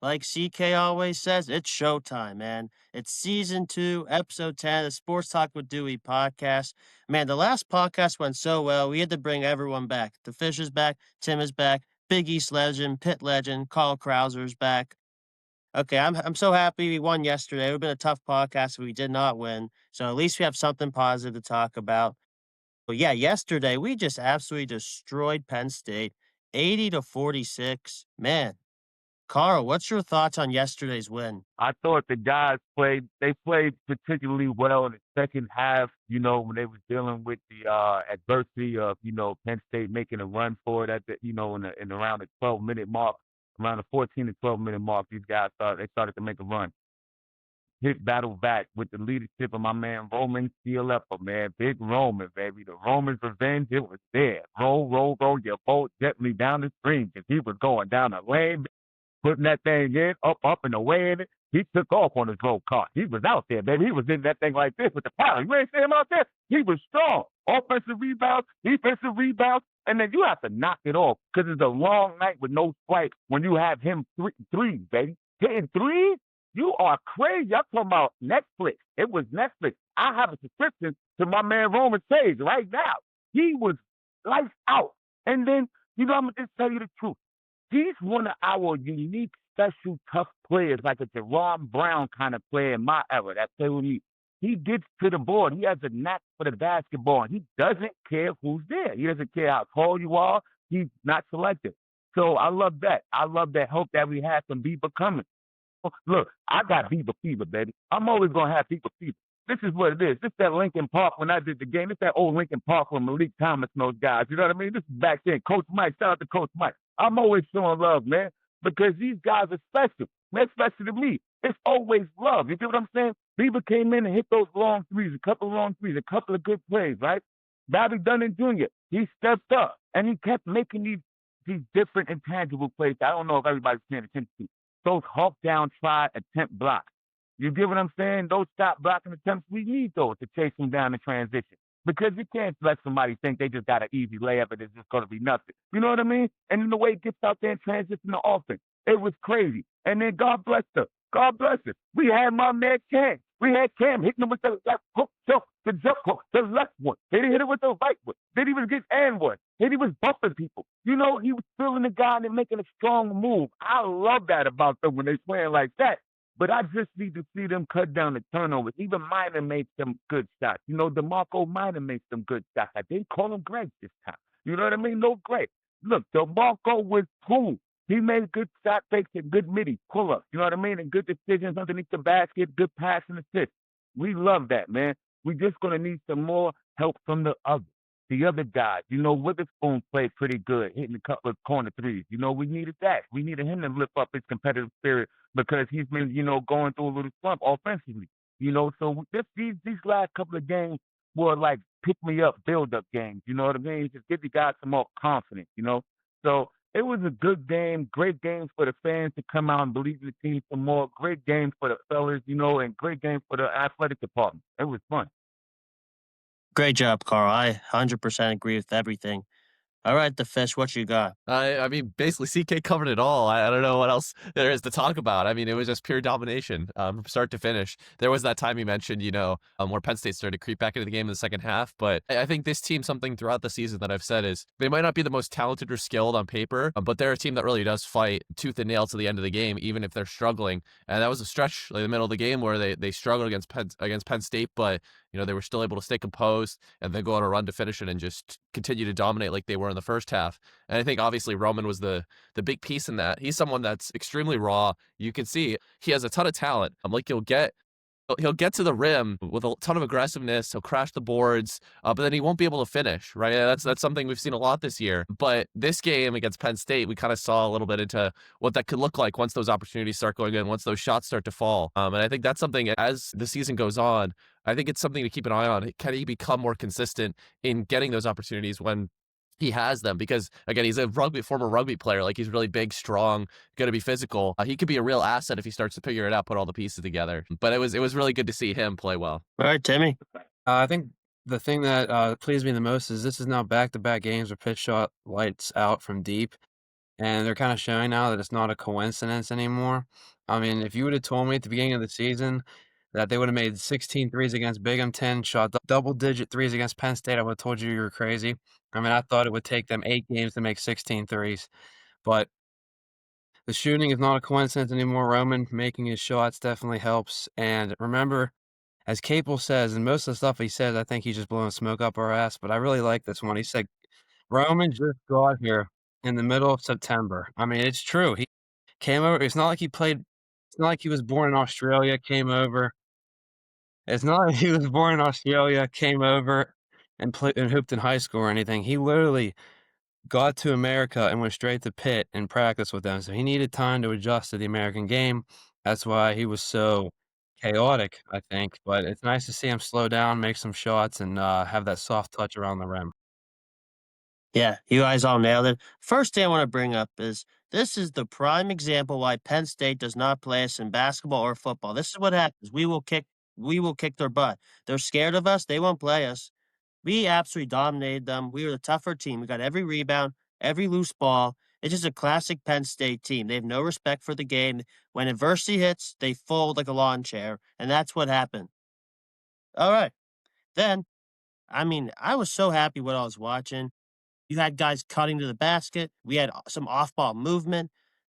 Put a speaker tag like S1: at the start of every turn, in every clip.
S1: Like CK always says, it's showtime, man. It's season 2, episode 10 of the Sports Talk with Dewey podcast. Man, the last podcast went so well, we had to bring everyone back. The Fish is back, Tim is back, Big East legend, Pitt legend, Carl Krauser's back. Okay, I'm so happy we won yesterday. It would have been a tough podcast if we did not win. So at least we have something positive to talk about. But yeah, yesterday we just absolutely destroyed Penn State, 80-46. Man, Carl, what's your thoughts on yesterday's win?
S2: I thought the guys played particularly well in the second half, when they was dealing with the adversity of, Penn State making a run for it at the, in around the 12-minute mark, around the 14 to 12-minute mark, they started to make a run. Hit battle back with the leadership of my man Roman Cialeppa, man. Big Roman, baby. The Roman's revenge, it was there. Roll, roll, roll your boat gently down the stream because he was going down the lane, putting that thing in, up and away in it. He took off on his road car. He was out there, baby. He was in that thing like this with the power. You ain't see him out there? He was strong. Offensive rebounds, defensive rebounds, and then you have to knock it off because it's a long night with no strike when you have him threes, baby. Hitting threes? You are crazy. I'm talking about Netflix. It was Netflix. I have a subscription to my man Roman Sage right now. He was lights out. And then, I'm going to just tell you the truth. He's one of our unique, special, tough players, like a Jerron Brown kind of player in my era. That play with me. He gets to the board. He has a knack for the basketball. And he doesn't care who's there. He doesn't care how tall you are. He's not selective. So I love that. I love that hope that we have from Beaver coming. Look, I got Beaver fever, baby. I'm always going to have Beaver fever. This is what it is. This that Lincoln Park when I did the game. This that old Lincoln Park when Malik Thomas and those guys. You know what I mean? This is back then. Coach Mike, shout out to Coach Mike. I'm always showing love, man, because these guys are special. They're special to me. It's always love. You get what I'm saying? Beaver came in and hit those long threes, a couple of long threes, a couple of good plays, right? Bobby Dunn Jr., he stepped up, and he kept making these different intangible plays. I don't know if everybody's paying attention to. Those hawk down, try, attempt blocks. You get what I'm saying? Those stop blocking attempts, we need those to chase them down in transition. Because you can't let somebody think they just got an easy layup and it's just going to be nothing. You know what I mean? And then the way it gets out there and transition to offense, it was crazy. And then God bless her. God bless her. We had my man Cam. We had Cam hitting him with the left hook, the jump hook, the left one. Then he hit it with the right one. Then he was getting and one. Then he was bumping people. He was feeling the guy and making a strong move. I love that about them when they playing like that. But I just need to see them cut down the turnovers. Even Minor made some good shots. DeMarco Minor made some good shots. I didn't call him Greg this time. You know what I mean? No Greg. Look, DeMarco was cool. He made good shot fakes and good midi pull-ups. You know what I mean? And good decisions underneath the basket, good pass and assist. We love that, man. We're just going to need some more help from the other guys. Witherspoon played pretty good, hitting a couple of corner threes. We needed that. We needed him to lift up his competitive spirit because he's been, going through a little slump offensively. So these last couple of games were like pick-me-up, build-up games. You know what I mean? Just give the guys some more confidence, So it was a good game, great games for the fans to come out and believe in the team some more, great games for the fellas, and great games for the athletic department. It was fun.
S1: Great job, Carl. I 100% agree with everything. All right, the Fish, what you got?
S3: I mean, basically, CK covered it all. I don't know what else there is to talk about. I mean, it was just pure domination from start to finish. There was that time you mentioned, where Penn State started to creep back into the game in the second half. But I think this team, something throughout the season that I've said is they might not be the most talented or skilled on paper, but they're a team that really does fight tooth and nail to the end of the game, even if they're struggling. And that was a stretch like the middle of the game where they struggled against Penn State, but they were still able to stay composed and then go on a run to finish it and just continue to dominate like they were in the first half. And I think obviously Roman was the big piece in that. He's someone that's extremely raw. You can see he has a ton of talent. Like he'll get to the rim with a ton of aggressiveness. He'll crash the boards, but then he won't be able to finish, right? That's something we've seen a lot this year. But this game against Penn State, we kind of saw a little bit into what that could look like once those opportunities start going in, once those shots start to fall. And I think that's something as the season goes on, I think it's something to keep an eye on. Can he become more consistent in getting those opportunities when he has them? Because again, he's a former rugby player. Like he's really big, strong, going to be physical. He could be a real asset if he starts to figure it out, put all the pieces together. But it was really good to see him play well.
S1: All right, Timmy.
S4: I think the thing that pleased me the most is this is now back-to-back games where Pitt shot lights out from deep. and they're kinda showing now that it's not a coincidence anymore. I mean, if you would've told me at the beginning of the season that they would've made 16 threes against Binghamton, shot double-digit threes against Penn State, I would've told you were crazy. I mean, I thought it would take them 8 games to make 16 threes, but the shooting is not a coincidence anymore. Roman making his shots definitely helps, and remember, as Capel says, and most of the stuff he says, I think he's just blowing smoke up our ass, but I really like this one. He said, "Roman just got here in the middle of September." I mean, it's true. He came over. It's not like he was born in Australia, came over. It's not like he was born in Australia, came over, and played and hooped in high school or anything. He literally got to America and went straight to Pitt and practiced with them, so he needed time to adjust to the American game. That's why he was so chaotic, I think, but it's nice to see him slow down, make some shots, and, have that soft touch around the rim.
S1: Yeah, you guys all nailed it. First thing I want to bring up is this is the prime example why Penn State does not play us in basketball or football. This is what happens. We will kick their butt. They're scared of us, they won't play us. We absolutely dominated them. We were the tougher team. We got every rebound, every loose ball. It's just a classic Penn State team. They have no respect for the game. When adversity hits, they fold like a lawn chair, and that's what happened. All right. Then, I mean, I was so happy what I was watching. You had guys cutting to the basket. We had some off-ball movement,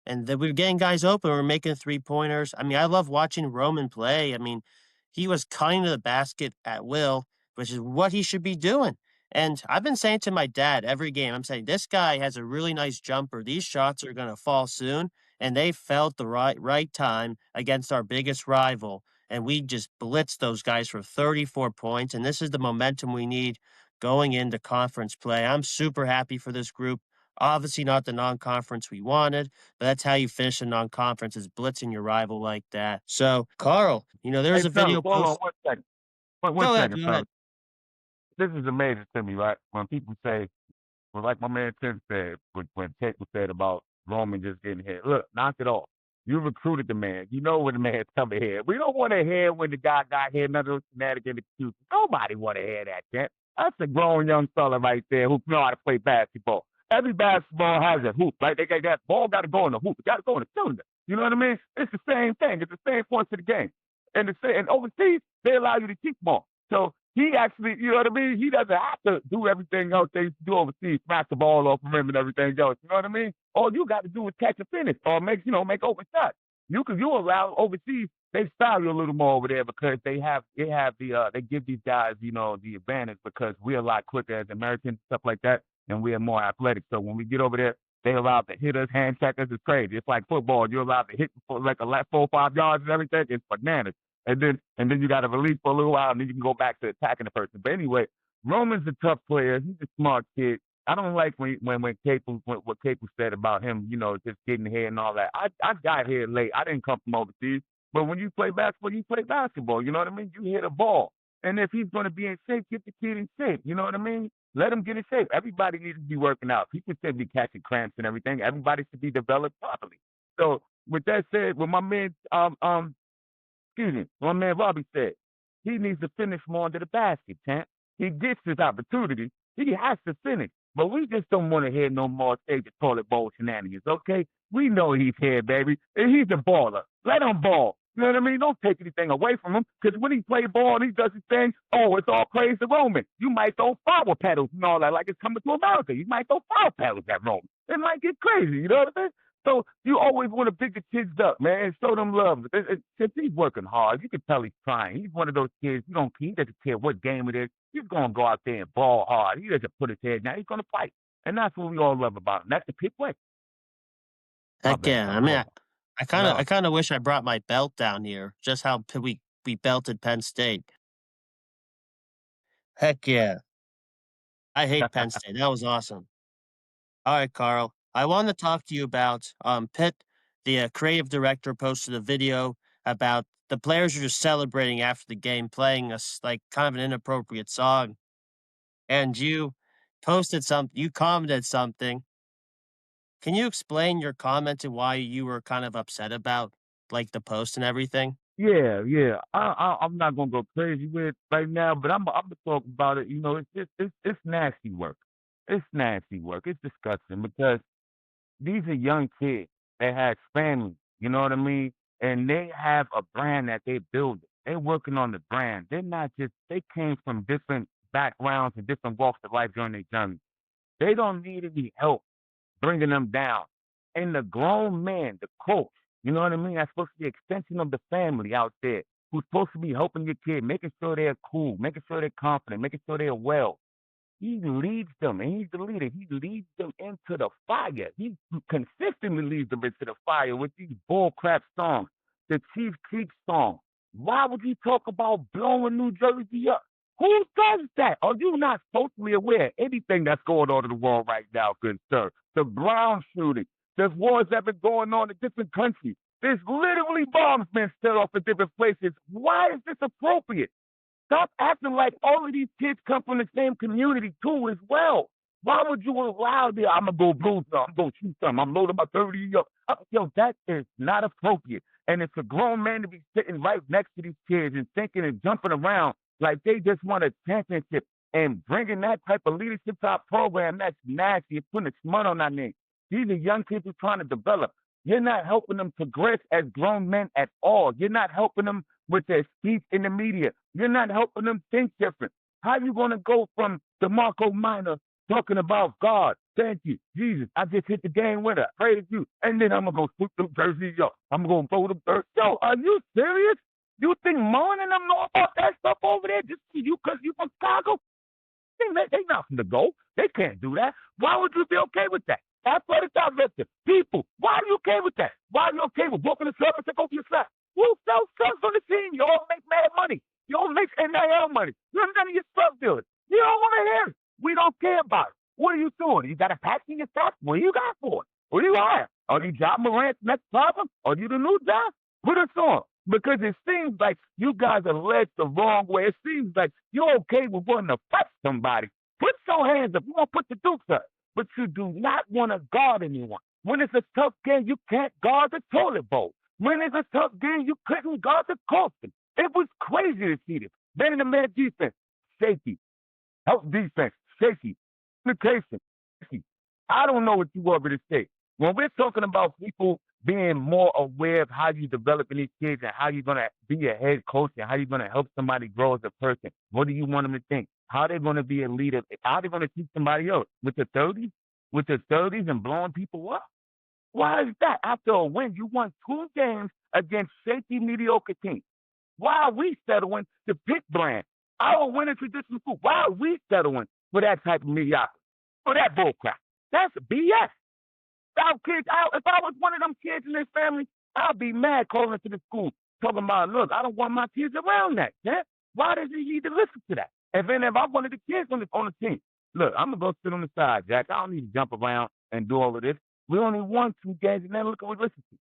S1: and then we were getting guys open. We were making three-pointers. I mean, I love watching Roman play. I mean, he was cutting to the basket at will, which is what he should be doing. And I've been saying to my dad every game, I'm saying, "This guy has a really nice jumper. These shots are gonna fall soon." And they fell at the right time against our biggest rival, and we just blitzed those guys for 34 points, and this is the momentum we need going into conference play. I'm super happy for this group. Obviously, not the non-conference we wanted, but that's how you finish a non-conference is blitzing your rival like that. So, Carl,
S2: Hey,
S1: there's a
S2: fellas,
S1: video
S2: hold on
S1: post.
S2: one second. One
S1: Go ahead,
S2: second,
S1: go
S2: fellas.
S1: ahead.
S2: This is amazing to me, right? When people say, well, like my man Tim said, when Taker said about Roman just getting hit. Look, knock it off. You recruited the man. You know when the man's coming here. We don't want to hear when the guy got here, none of those shenanigans excuses. Nobody want to hear that, Tent. That's a grown young fella right there who know how to play basketball. Every basketball has a hoop, right? They got that ball got to go in the hoop. It got to go in the cylinder. You know what I mean? It's the same thing. It's the same points to the game. And overseas, they allow you to keep ball. So he actually, you know what I mean? He doesn't have to do everything else they used to do overseas, smash the ball off of him and everything else. You know what I mean? All you got to do is catch a finish or make open shots. You allow overseas, they style you a little more over there because they give these guys, the advantage because we're a lot quicker as Americans, stuff like that, and we're more athletic. So when we get over there, they allowed to hit us, hand check us. It's crazy. It's like football. You're allowed to hit for like a last 4 or 5 yards and everything. It's bananas. And then you got to release for a little while, and then you can go back to attacking the person. But anyway, Roman's a tough player. He's a smart kid. I don't like when Capel what Capel said about him, just getting here and all that. I got here late. I didn't come from overseas. But when you play basketball, you play basketball. You know what I mean? You hit a ball. And if he's going to be in shape, get the kid in shape. You know what I mean? Let him get in shape. Everybody needs to be working out. People should be catching cramps and everything. Everybody should be developed properly. So with that said, when my man excuse me, my man Robbie said, he needs to finish more under the basket, champ. He gets his opportunity. He has to finish. But we just don't want to hear no more stage the toilet bowl shenanigans, okay? We know he's here, baby. And he's a baller. Let him ball. You know what I mean? Don't take anything away from him. Because when he play ball and he does his thing, oh, it's all praise to Roman. You might throw power pedals and all that like it's coming to America. You might throw power pedals at Roman. It might get crazy, you know what I mean? So you always want to pick the kids up, man, and show them love. Since he's working hard, you can tell he's trying. He's one of those kids. He doesn't care what game it is. He's gonna go out there and ball hard. He doesn't put his head down. He's gonna fight, and that's what we all love about him. That's the Pitt way. My
S1: Heck
S2: bad,
S1: yeah.
S2: fellas.
S1: I
S2: Go
S1: mean,
S2: ahead.
S1: I kind of,
S2: No.
S1: I kind of wish I brought my belt down here. Just how we belted Penn State. Heck yeah. I hate Penn State. That was awesome. All right, Carl. I want to talk to you about Pitt. The creative director posted a video about the players are just celebrating after the game, playing us like kind of an inappropriate song. And you you commented something. Can you explain your comment and why you were kind of upset about like the post and everything?
S2: Yeah, yeah. I'm not gonna go crazy with it right now, but I'm gonna talk about it. It's nasty work. It's nasty work. It's disgusting because these are young kids that has families, you know what I mean? And they have a brand that they build. They're working on the brand. They're not just, they came from different backgrounds and different walks of life during their journey. They don't need any help bringing them down. And the grown man, the coach, you know what I mean? That's supposed to be an extension of the family out there who's supposed to be helping your kid, making sure they're cool, making sure they're confident, making sure they're well. He leads them, and he's the leader. He leads them into the fire. He consistently leads them into the fire with these bullcrap songs, the Chief Keef song. Why would you talk about blowing New Jersey up? Who does that? Are you not totally aware of anything that's going on in the world right now, good sir? The Brown shooting, there's wars that have been going on in different countries. There's literally bombs being set off in different places. Why is this appropriate? Stop acting like all of these kids come from the same community too as well. Why would you allow the I'm gonna go blue some, I'm gonna shoot some, I'm loading my 30 up. Yo, that is not appropriate. And it's a grown man to be sitting right next to these kids and thinking and jumping around like they just want a championship and bringing that type of leadership to our program. That's nasty. It's putting a smut on our name. These are young kids who are trying to develop. You're not helping them progress as grown men at all. You're not helping them with their speech in the media. You're not helping them think different. How are you going to go from DeMarco Minor talking about God? Thank you, Jesus. I just hit the game winner. Praise you. And then I'm going to go swoop them jerseys up. I'm going to throw them birds. Yo, are you serious? You think Moan and them know about that stuff over there just because you from Chicago? They not from the go. They can't do that. Why would you be okay with that? Athletic director, people, why are you okay with that? Why are you okay with walking the club and take over your side? Who sells drugs on the team? You all make mad money. You all make NIL money. You're none of your drug dealers. You don't want to hear it. We don't care about it. What are you doing? You got a patch in your socks? What do you got for it? What do you hire? Are you John Morant's next problem? Are you the new John? Put us on. Because it seems like you guys are led the wrong way. It seems like you're okay with wanting to fight somebody. Put your hands up. You want to put the dukes up. But you do not want to guard anyone. When it's a tough game, you can't guard the toilet bowl. When it's a tough game, you couldn't guard the coffin. It was crazy to see this. Then in the man defense, shaky. Help defense, shaky. Communication, shaky. I don't know what you want me to say. When we're talking about people being more aware of how you developing these kids and how you're going to be a head coach and how you're going to help somebody grow as a person, what do you want them to think? How they're going to be a leader? How they're going to teach somebody else? With the 30s? With the 30s and blowing people up? Why is that? After a win, you won 2 games against shaky, mediocre teams. Why are we settling the Pitt brand? Our winning traditional food. Why are we settling for that type of mediocrity? For that bullcrap? That's BS. Our kids, if I was one of them kids in this family, I'd be mad calling into the school, talking about, look, I don't want my kids around that. Yeah? Why does he need to listen to that? If I'm one of the kids on the team, look, I'm going to go sit on the side, Jack. I don't need to jump around and do all of this. We only won 2 games, and then look what we listen to.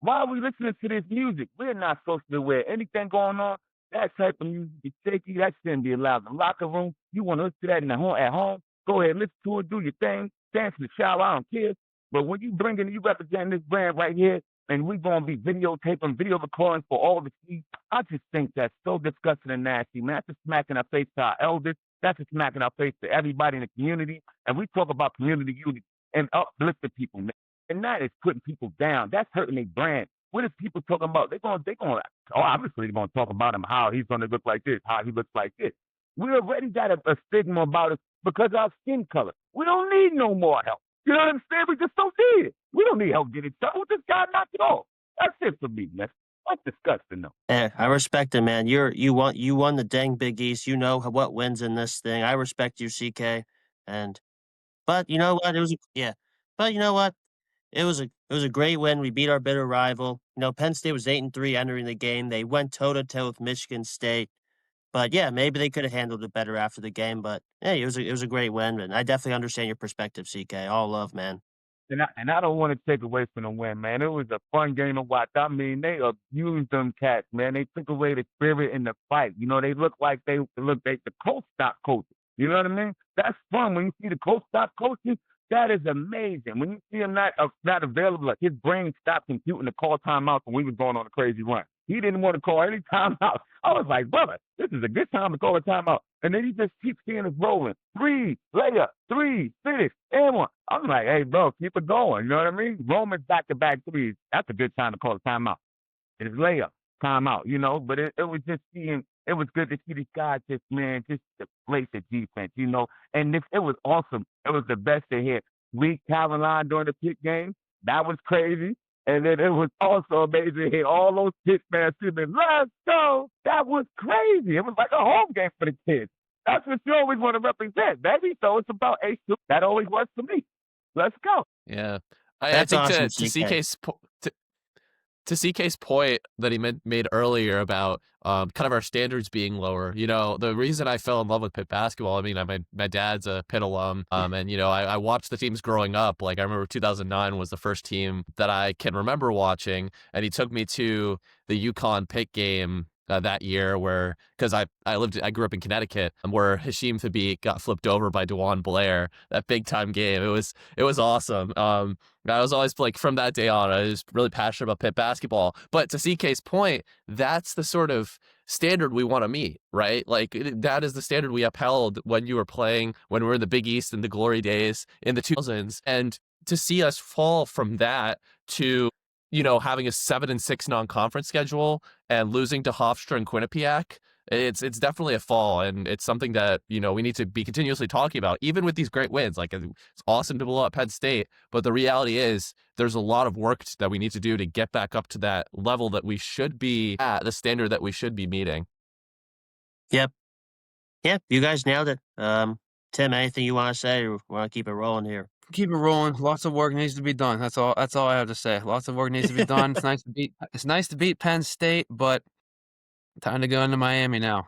S2: Why are we listening to this music? We're not supposed to be aware of anything going on. That type of music is shaky. That shouldn't be allowed in the locker room. You want to listen to that at home, go ahead, listen to it, do your thing, dance in the shower, I don't care. But when you represent this brand right here, and we're going to be videotaping, video recording for all the see, I just think that's so disgusting and nasty, man. That's a smack in our face to our elders. That's a smack in our face to everybody in the community. And we talk about community unity and uplifting people, man. And that is putting people down. That's hurting their brand. What is people talking about? Obviously they're going to talk about him, how he's going to look like this, how he looks like this. We already got a stigma about us because of our skin color. We don't need no more help. You know what I'm saying? We just don't need it. We don't need help getting trouble. This guy knocked it off. That's it for me, man. That's disgusting, though.
S1: Yeah, I respect it, man. You won the dang Big East. You know what wins in this thing. I respect you, CK. But you know what? But you know what? It was a great win. We beat our bitter rival. You know, Penn State was 8-3 entering the game. They went toe to toe with Michigan State. But yeah, maybe they could have handled it better after the game. But hey, it was a great win, and I definitely understand your perspective, CK. All love, man.
S2: And I don't want to take away from the win, man. It was a fun game to watch. I mean, they abused them cats, man. They took away the spirit in the fight. You know, they look like the coach stopped coaching. You know what I mean? That's fun when you see the coach stop coaching. That is amazing. When you see him not available, like his brain stopped computing to call timeouts when we was going on a crazy run. He didn't want to call any timeout. I was like, brother, this is a good time to call a timeout. And then he just keeps seeing us rolling. 3, layup, 3, finish, and 1. I'm like, hey, bro, keep it going. You know what I mean? Roman's back-to-back threes. That's a good time to call a timeout. It's layup, timeout, you know. But it was just seeing, it was good to see these guys just, man, just to place the defense, you know. And it was awesome. It was the best to hear. Lee Caroline during the Pitt game, that was crazy. And then it was also amazing to hear all those Pitt fans screaming, let's go. That was crazy. It was like a home game for the kids. That's what you always want to represent, baby. So it's about H2. That always was for me. Let's go.
S3: Yeah. I
S1: That's
S3: think
S1: awesome,
S3: to
S1: CK.
S3: CK's point that he made earlier about kind of our standards being lower, you know, the reason I fell in love with Pitt basketball, I mean, my dad's a Pitt alum, and, you know, I watched the teams growing up. Like, I remember 2009 was the first team that I can remember watching, and he took me to the UConn Pitt game that year where, because I grew up in Connecticut, where Hashim Thabit got flipped over by DeJuan Blair, that big time game. It was awesome. I was always like, from that day on, I was really passionate about Pitt basketball. But to CK's point, that's the sort of standard we want to meet, right? Like, that is the standard we upheld when you were playing, when we were in the Big East in the glory days in the 2000s. And to see us fall from that to, you know, having a 7-6 non-conference schedule and losing to Hofstra and Quinnipiac, it's definitely a fall, and it's something that, you know, we need to be continuously talking about, even with these great wins. Like, it's awesome to blow up Penn State, but the reality is there's a lot of work that we need to do to get back up to that level that we should be at, the standard that we should be meeting.
S1: Yep. Yep, you guys nailed it. Tim, anything you want to say, or want to keep it rolling here?
S4: Keep it rolling. Lots of work needs to be done. That's all I have to say. Lots of work needs to be done. It's nice to beat Penn State, but time to go into Miami now.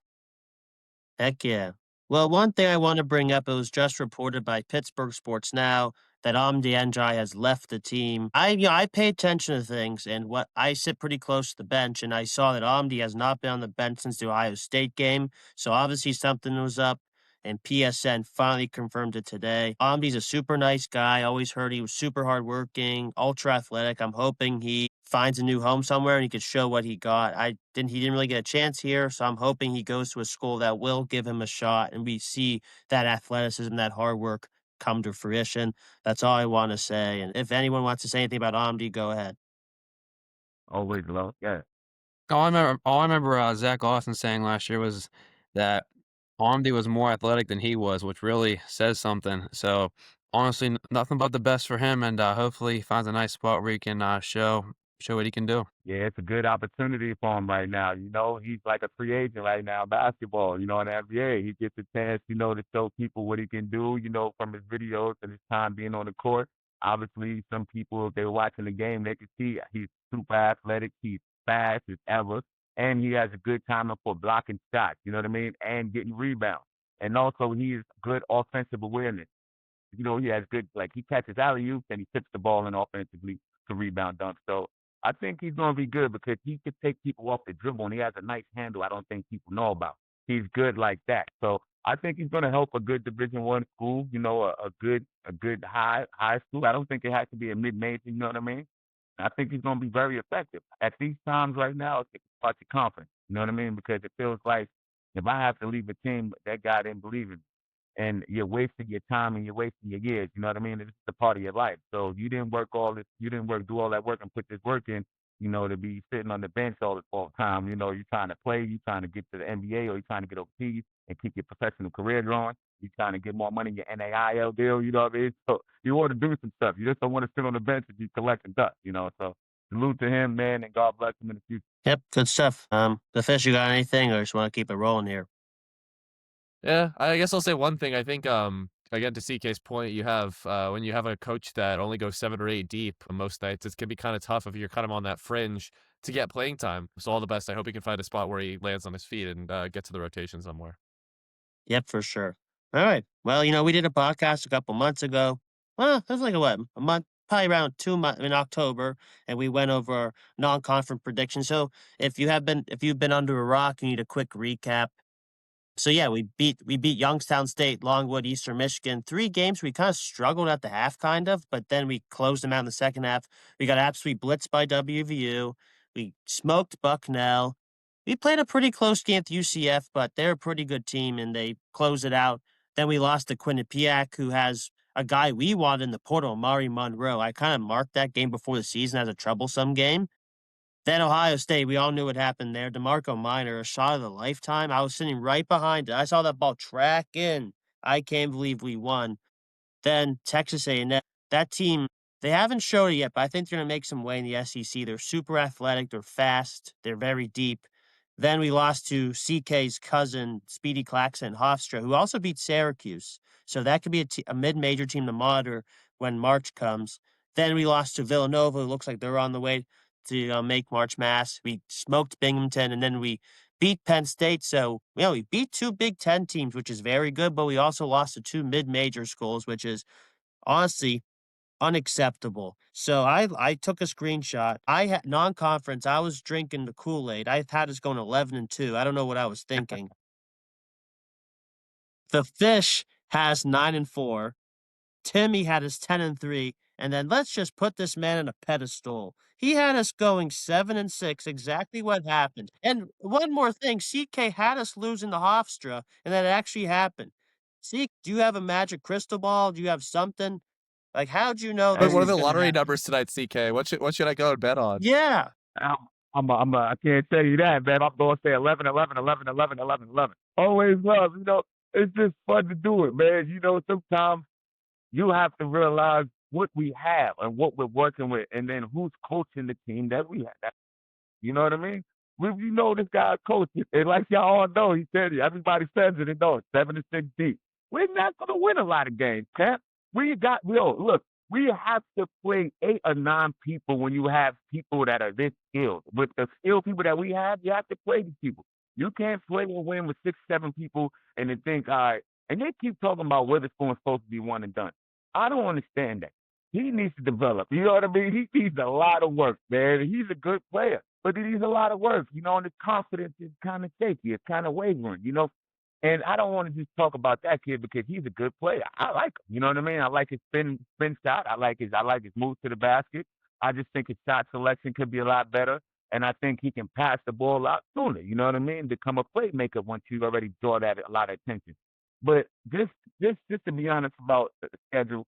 S1: Heck yeah. Well, one thing I want to bring up, it was just reported by Pittsburgh Sports Now that Amdi Njai has left the team. I pay attention to things, and what I sit pretty close to the bench, and I saw that Amdi has not been on the bench since the Ohio State game. So obviously something was up, and PSN finally confirmed it today. Amdi's a super nice guy. Always heard he was super hardworking, ultra athletic. I'm hoping he finds a new home somewhere and he could show what he got. He didn't really get a chance here, so I'm hoping he goes to a school that will give him a shot and we see that athleticism, that hard work come to fruition. That's all I want to say. And if anyone wants to say anything about Amdi, go ahead.
S2: Always love. Yeah.
S4: All I remember Zach Austin saying last year was that Amdi was more athletic than he was, which really says something. So honestly, nothing but the best for him, and hopefully he finds a nice spot where he can show what he can do.
S2: Yeah, it's a good opportunity for him right now. You know, he's like a free agent right now in basketball, you know, in the NBA. He gets a chance, you know, to show people what he can do, you know, from his videos and his time being on the court. Obviously, some people, if they were watching the game, they could see he's super athletic. He's fast as ever. And he has a good time for blocking shots, you know what I mean? And getting rebounds. And also, he has good offensive awareness. You know, he has good, like, he catches alley-oops and he tips the ball in offensively to rebound dunk. So I think he's going to be good because he can take people off the dribble and he has a nice handle I don't think people know about. He's good like that. So I think he's going to help a good Division One school, you know, a good high school. I don't think it has to be a mid-major, you know what I mean? I think he's going to be very effective. At these times right now, it's about your confidence, you know what I mean? Because it feels like if I have to leave a team, that guy didn't believe in me and you're wasting your time and you're wasting your years. You know what I mean? It's a part of your life. So you didn't work all this, do all that work and put this work in, you know, to be sitting on the bench all the time. You know, you're trying to play, you're trying to get to the NBA, or you're trying to get overseas and keep your professional career going. You're trying to get more money in your NAIL deal, you know what I mean? So you want to do some stuff. You just don't want to sit on the bench and be collecting dust, you know. So salute to him, man, and God bless him in the future.
S1: Yep, good stuff. The Fish, you got anything, or just want to keep it rolling here?
S3: Yeah, I guess I'll say one thing. I think, again, to CK's point, you have when you have a coach that only goes 7 or 8 deep most nights, it can be kind of tough if you're kind of on that fringe to get playing time. So all the best. I hope he can find a spot where he lands on his feet and get to the rotation somewhere.
S1: Yep, for sure. All right. Well, you know, we did a podcast a couple months ago. Well, it was like a month, probably around 2 months in October, and we went over non-conference predictions. So if you've been under a rock, you need a quick recap. So yeah, we beat Youngstown State, Longwood, Eastern Michigan. 3 games we kind of struggled at the half, kind of, but then we closed them out in the second half. We got absolutely blitzed by WVU. We smoked Bucknell. We played a pretty close game with UCF, but they're a pretty good team and they close it out. Then we lost to Quinnipiac, who has a guy we wanted in the portal, Mari Monroe. I kind of marked that game before the season as a troublesome game. Then Ohio State, we all knew what happened there. DeMarco Minor, a shot of the lifetime. I was sitting right behind it. I saw that ball track in. I can't believe we won. Then Texas A&M, that team, they haven't showed it yet, but I think they're going to make some way in the SEC. They're super athletic. They're fast. They're very deep. Then we lost to CK's cousin, Speedy Claxton Hofstra, who also beat Syracuse. So that could be a mid-major team to monitor when March comes. Then we lost to Villanova. It looks like they're on the way to make March Mass. We smoked Binghamton, and then we beat Penn State. So, we beat two Big Ten teams, which is very good, but we also lost to two mid-major schools, which is honestly unacceptable. So I took a screenshot. I had non-conference. I was drinking the Kool-Aid. I had us going 11-2. I don't know what I was thinking. The Fish has 9-4. Timmy had us 10-3. And then let's just put this man on a pedestal. He had us going 7-6, exactly what happened. And one more thing, CK had us losing to Hofstra, and that actually happened. See, do you have a magic crystal ball? Do you have something? Like, how'd you know this
S3: What are
S1: was
S3: the
S1: gonna
S3: lottery
S1: happen?
S3: numbers tonight, CK? What should I go and bet on?
S1: Yeah.
S2: I can't tell you that, man. I'm going to say 11, 11, 11, 11, 11, 11. Always love, it's just fun to do it, man. Sometimes you have to realize what we have and what we're working with, and then who's coaching the team that we have. You know what I mean? We know this guy's coaching, and like y'all all know, he said it. Everybody says it and knows 7-6 deep. We're not going to win a lot of games, champ. Look, we have to play 8 or 9 people when you have people that are this skilled. With the skilled people that we have, you have to play these people. You can't play and win with 6, 7 people and then think, all right. And they keep talking about Witherspoon's supposed to be one and done. I don't understand that. He needs to develop. You know what I mean? He needs a lot of work, man. He's a good player, but he needs a lot of work, and his confidence is kind of shaky. It's kind of wavering. And I don't want to just talk about that kid because he's a good player. I like him. You know what I mean? I like his spin shot. I like his move to the basket. I just think his shot selection could be a lot better. And I think he can pass the ball out sooner. You know what I mean? Become a playmaker once you already draw that a lot of attention. But just to be honest about the schedule,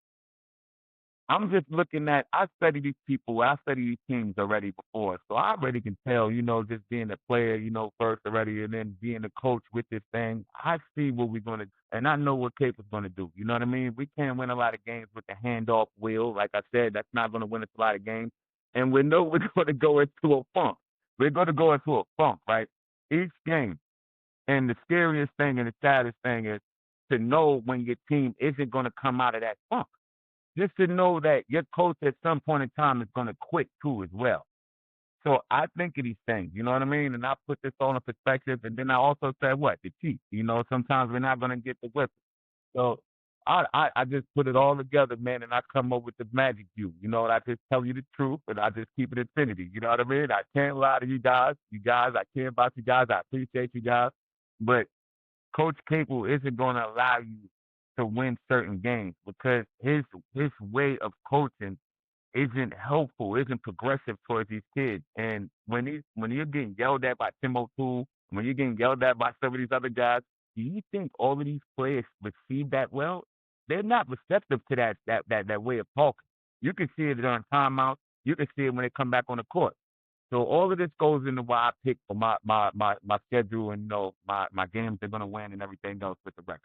S2: I'm just looking at, I study these people, I study these teams already before. So I already can tell, just being a player, first already, and then being a coach with this thing, I see what we're going to, and I know what Cape is going to do. You know what I mean? We can't win a lot of games with the handoff wheel. Like I said, that's not going to win us a lot of games. And we know we're going to go into a funk. We're going to go into a funk, right? Each game. And the scariest thing and the saddest thing is to know when your team isn't going to come out of that funk. Just to know that your coach at some point in time is going to quit too as well. So I think of these things, you know what I mean? And I put this all in perspective. And then I also said, the Chiefs. Sometimes we're not going to get the whip. So I just put it all together, man, and I come up with the magic view. I just tell you the truth, and I just keep it infinity. You know what I mean? I can't lie to you guys. I care about you guys. I appreciate you guys. But Coach Capel isn't going to allow you to win certain games because his way of coaching isn't helpful, isn't progressive towards these kids. And when you're getting yelled at by Tim O'Toole, when you're getting yelled at by some of these other guys, do you think all of these players receive that well? They're not receptive to that way of talking. You can see it during timeouts. You can see it when they come back on the court. So all of this goes into why I pick for my schedule and my games they're gonna win and everything else with the record.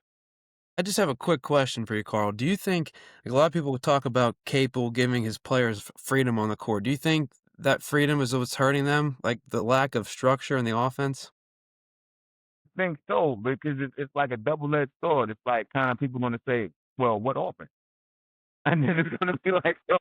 S4: I just have a quick question for you, Carl. Do you think like, a lot of people talk about Capel giving his players freedom on the court? Do you think that freedom is what's hurting them, like the lack of structure in the offense?
S2: I think so because it's like a double-edged sword. It's like kind of people gonna say, well, what offense? And then it's gonna be like, oh,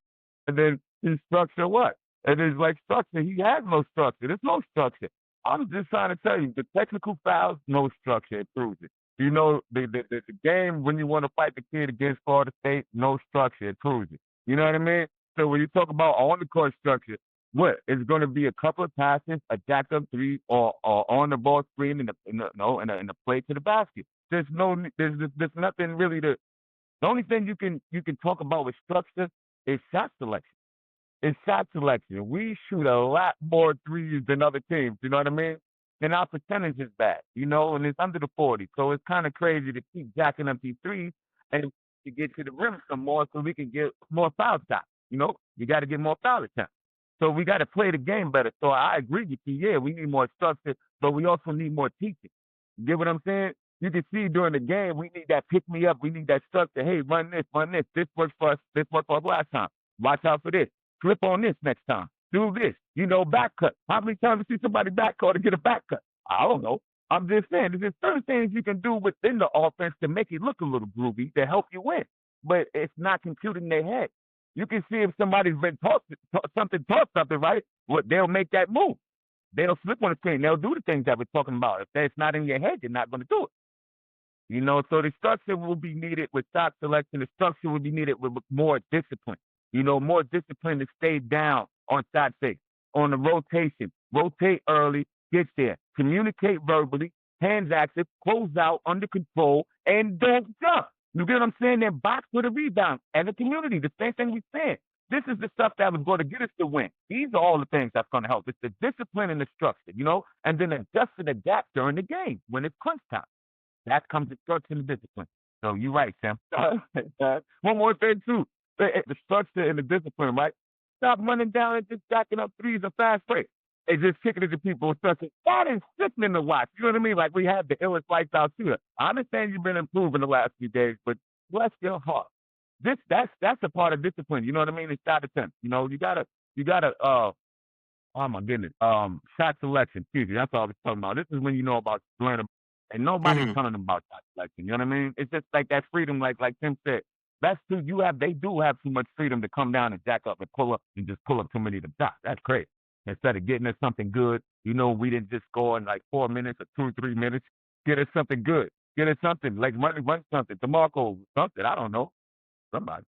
S2: and then his structure what? And it's like structure. He has no structure. There's no structure. I'm just trying to tell you, the technical fouls, no structure. It proves it. The game when you want to fight the kid against Florida State, no structure. It proves it. You know what I mean? So when you talk about on the court structure, what is going to be a couple of passes, a jack up three, or on the ball screen and a play to the basket. There's nothing really to. The only thing you can talk about with structure is shot selection. is shot selection. We shoot a lot more threes than other teams. You know what I mean? And our percentage is bad, and it's under the 40. So it's kind of crazy to keep jacking up these threes and to get to the rim some more so we can get more foul shots. You got to get more foul attempts. So we got to play the game better. So I agree with you. Yeah, we need more structure, but we also need more teaching. You get what I'm saying? You can see during the game, we need that pick me up. We need that structure. Hey, run this, run this. This worked for us. This worked for us last time. Watch out for this. Flip on this next time. Do this. Back cut. How many times you see somebody back cut to get a back cut? I don't know. I'm just saying, there's certain things you can do within the offense to make it look a little groovy to help you win. But it's not computing their head. You can see if somebody's been taught something, right? They'll make that move. They'll flip on the screen. They'll do the things that we're talking about. If that's not in your head, you're not going to do it. So the structure will be needed with shot selection. The structure will be needed with more discipline. More discipline to stay down on shot fake, on the rotation. Rotate early, get there. Communicate verbally, hands active, close out, under control, and don't jump. You get what I'm saying? Then box for the rebound. As a community, the same thing we're saying. This is the stuff that was going to get us to win. These are all the things that's going to help. It's the discipline and the structure, and then adjust and adapt during the game when it's crunch time. That comes the structure and the discipline. So you're right, Sam. One more thing, too. The structure and the discipline, right? Stop running down and just jacking up threes and fast break. And just kicking it to people and structure. That is sickening to watch. You know what I mean? Like we have the illest lifestyle shooter. I understand you've been improving the last few days, but bless your heart. That's a part of discipline. You know what I mean? It's shot attempt. You gotta oh my goodness. Shot selection. Excuse me. That's all I was talking about. This is when you know about learning. And nobody's telling them about shot selection. You know what I mean? It's just like that freedom, like Tim said. That's too. They do have too much freedom to come down and jack up and pull up and just pull up too many of them shots. That's crazy. Instead of getting us something good, we didn't just score in like 4 minutes or 2 or 3 minutes. Get us something good. Get us something like run something. DeMarco, something. I don't know. Somebody.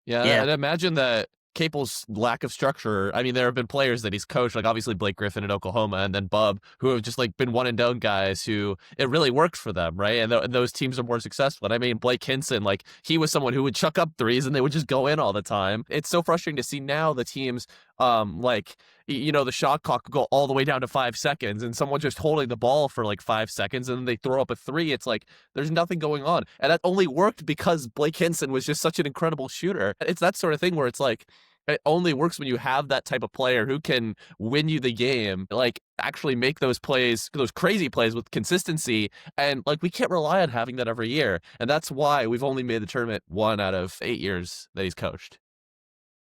S3: Yeah,
S1: Yeah.
S3: and imagine that Capel's lack of structure. I mean, there have been players that he's coached, like obviously Blake Griffin in Oklahoma, and then Bub, who have just like been one and done guys who it really worked for them, right? And those teams are more successful. And I mean, Blake Hinson, like he was someone who would chuck up threes and they would just go in all the time. It's so frustrating to see now the teams, the shot clock could go all the way down to 5 seconds and someone just holding the ball for like 5 seconds and then they throw up a three. It's like there's nothing going on. And that only worked because Blake Hinson was just such an incredible shooter. It's that sort of thing where it's like, it only works when you have that type of player who can win you the game, like actually make those plays, those crazy plays with consistency. And like, we can't rely on having that every year. And that's why we've only made the tournament 1 out of 8 years that he's coached.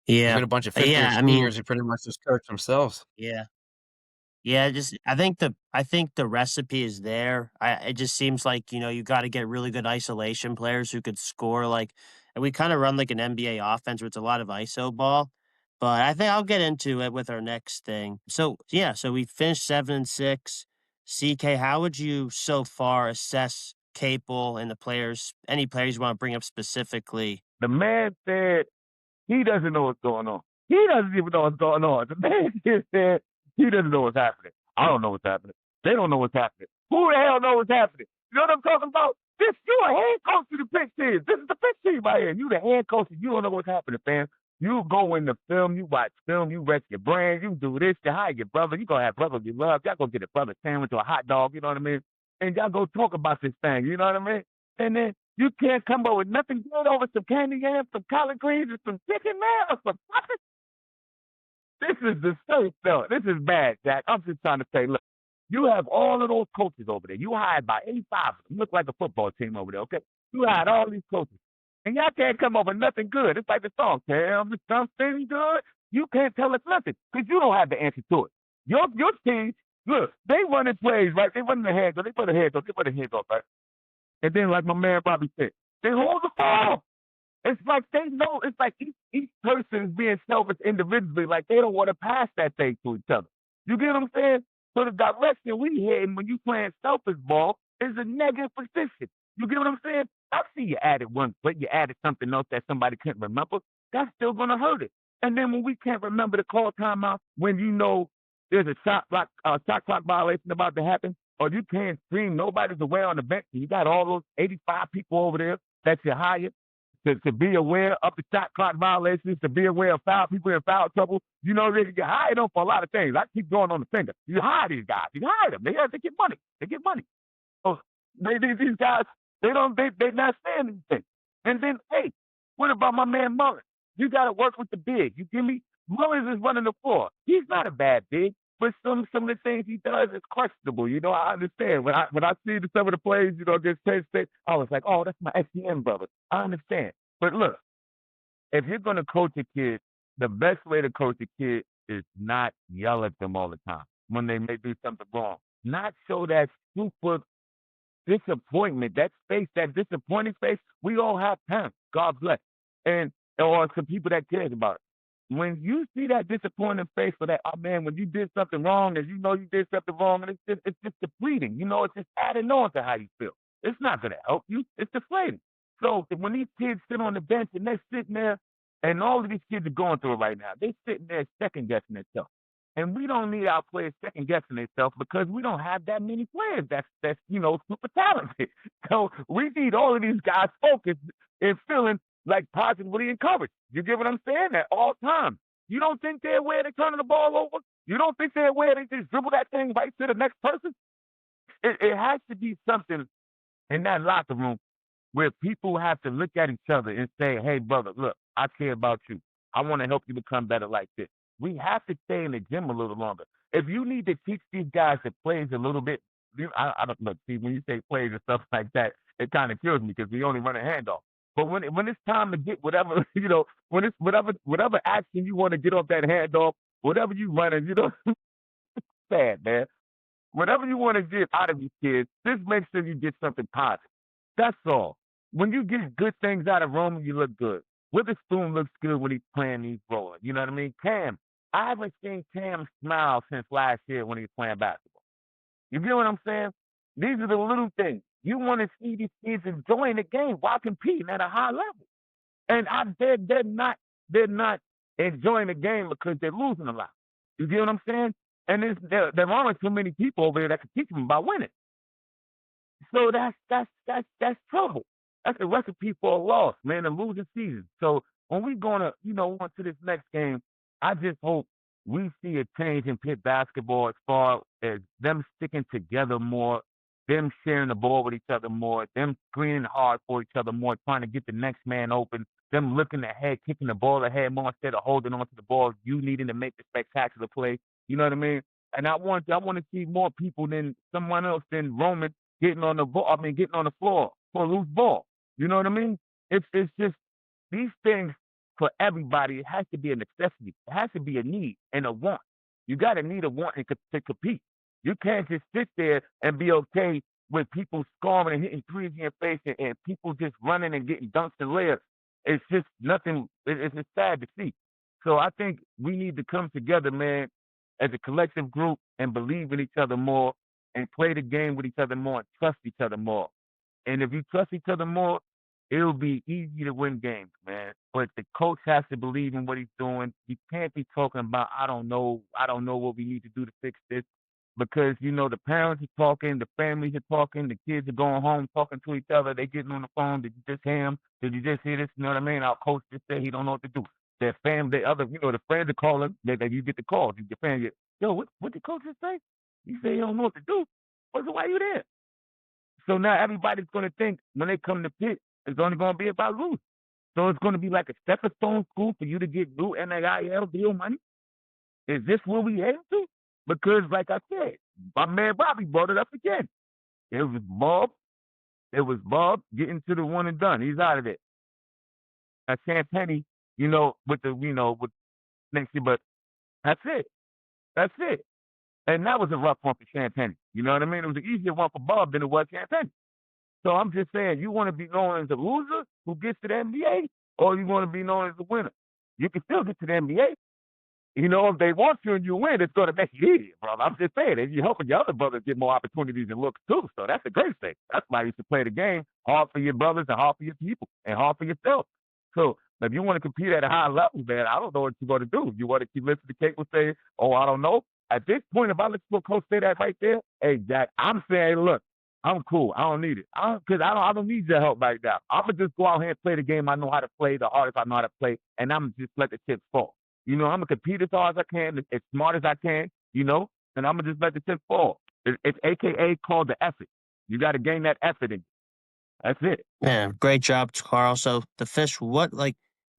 S4: There's
S1: Yeah.
S4: been a bunch of fifth year seniors who pretty much just coach themselves.
S1: Yeah. Yeah, I think the recipe is there. It just seems like, you got to get really good isolation players who could score and we kind of run like an NBA offense where it's a lot of ISO ball. But I think I'll get into it with our next thing. So yeah, so we finished 7-6. CK, how would you so far assess Capel and the players? Any players you want to bring up specifically?
S2: The man said he doesn't know what's going on. He doesn't even know what's going on. The man just said he doesn't know what's happening. I don't know what's happening. They don't know what's happening. Who the hell knows what's happening? You know what I'm talking about? You a head coach to the Pitt team. This is the Pitt team right here. You the head coach and you don't know what's happening, fam. You go in the film, you watch film, you rest your brain, you do this, you hire your brother, you gonna have brother you love, y'all go get a brother sandwich or a hot dog, you know what I mean? And y'all go talk about this thing, you know what I mean? And then you can't come up with nothing good over some candy yams, some collard greens, or some chicken, man, or some fucking. This is the same though. This is bad, Jack. I'm just trying to say, look, you have all of those coaches over there. You hired by 85 of them. You look like a football team over there, okay? You hired all these coaches. And y'all can't come up with nothing good. It's like the song, tell me something good. You can't tell us nothing because you don't have the answer to it. Your team, look, they running plays, right? They running the heads, they put the heads up, right? And then, like my man Bobby said, they hold the ball. It's like they know, it's like each person is being selfish individually, like they don't want to pass that thing to each other. You get what I'm saying? So the direction we heading when you playing selfish ball is a negative position. You get what I'm saying? I see you added one play, you added something else that somebody couldn't remember. That's still going to hurt it. And then when we can't remember to call timeout, when you know there's a shot clock violation about to happen, or you can't scream, nobody's away on the bench, and you got all those 85 people over there that you hired, to be aware of the shot clock violations, to be aware of people in foul trouble. You know, they get hired on for a lot of things. I keep going on the finger. You hire these guys. You hire them. They get money. They get money. So these guys, they're not saying anything. And then, hey, what about my man Mullins? You got to work with the big. You give me Mullins is running the floor. He's not a bad big, but some of the things he does is questionable. You know, I understand when I see some of the plays, you know, against Penn State, I was like, oh, that's my SEM brother. I understand. But look, if you're gonna coach a kid, the best way to coach a kid is not yell at them all the time when they may do something wrong. Not show that super disappointment, that face, that disappointing face. We all have parents, God bless, and or some people that cares about it. When you see that disappointing face for that, oh man, when you did something wrong, and you know you did something wrong, and it's just depleting. You know, it's just adding on to how you feel. It's not gonna help you. It's deflating. So when these kids sit on the bench and they're sitting there, and all of these kids are going through it right now, they're sitting there second guessing themselves. And we don't need our players second guessing themselves because we don't have that many players that's you know super talented. So we need all of these guys focused and feeling like positively encouraged. You get what I'm saying? At all times. You don't think they're aware they're turning the ball over? You don't think they're aware they just dribble that thing right to the next person? It has to be something in that locker room where people have to look at each other and say, hey, brother, look, I care about you. I want to help you become better like this. We have to stay in the gym a little longer. If you need to teach these guys that plays a little bit, I don't look, see, when you say plays and stuff like that, it kind of kills me because we only run a handoff. But when it's time to get whatever, you know, when it's whatever action you want to get off that handoff, whatever you running, you know, sad, man. Whatever you want to get out of these kids, just make sure you get something positive. That's all. When you get good things out of Roman, you look good. Witherspoon looks good when he's playing these roles. You know what I mean? Cam, I haven't seen Cam smile since last year when he was playing basketball. You get what I'm saying? These are the little things. You want to see these kids enjoying the game while competing at a high level. And they're not enjoying the game because they're losing a lot. You get what I'm saying? And there aren't too many people over there that can teach them about winning. So that's trouble. That's a recipe for a loss, man, a losing season. So when we're gonna, you know, on to this next game, I just hope we see a change in Pitt basketball as far as them sticking together more, them sharing the ball with each other more, them screening hard for each other more, trying to get the next man open, them looking ahead, kicking the ball ahead more instead of holding on to the ball, you needing to make the spectacular play. You know what I mean? And I want to see more people than someone else than Roman getting on the ball. I mean, getting on the floor for a loose ball. You know what I mean? It's just these things for everybody. It has to be a necessity. It has to be a need and a want. You got to need a want to compete. You can't just sit there and be okay with people scoring and hitting threes in your face and people just running and getting dunks and layups. It's just nothing. It's just sad to see. So I think we need to come together, man, as a collective group and believe in each other more and play the game with each other more and trust each other more. And if you trust each other more, it'll be easy to win games, man. But the coach has to believe in what he's doing. You can't be talking about, I don't know what we need to do to fix this. Because, you know, the parents are talking, the families are talking, the kids are going home talking to each other. They getting on the phone. Did you just hear him? Did you just hear this? You know what I mean? Our coach just said he don't know what to do. Their family, the friends are calling. That you get the call. Your family, yo, what the coach just say? You say you don't know what to do. Why you there? So now everybody's going to think when they come to Pitt, it's only going to be about losing. So it's going to be like a stepping stone school for you to get new NIL deal money. Is this where we heading to? Because, like I said, my man Bobby brought it up again. It was Bob getting to the one and done. He's out of it. At Champagne, with next year, but that's it. That's it. And that was a rough one for Champagne. You know what I mean? It was an easier one for Bob than it was Champagne. So I'm just saying, you want to be known as a loser who gets to the NBA, or you want to be known as a winner? You can still get to the NBA. You know, if they want you and you win, it's going to make you easier, brother. I'm just saying, you're helping your other brothers get more opportunities and looks too. So that's a great thing. That's why you should play the game hard for your brothers and hard for your people and hard for yourself. So if you want to compete at a high level, man, I don't know what you're going to do. You want to keep listening to Kate say, oh, I don't know. At this point, if I let your coach say that right there, hey, Jack, I'm saying, look, I'm cool. I don't need it. I don't need your help like that. I'm gonna just go out here and play the game I know how to play, the hardest I know how to play, and I'm just let the chips fall. I'm gonna compete as hard as I can, as smart as I can, and I'm gonna just let the chips fall. It's AKA called the effort. You got to gain that effort in. That's it.
S1: Man, great job, Carl. So the Fish,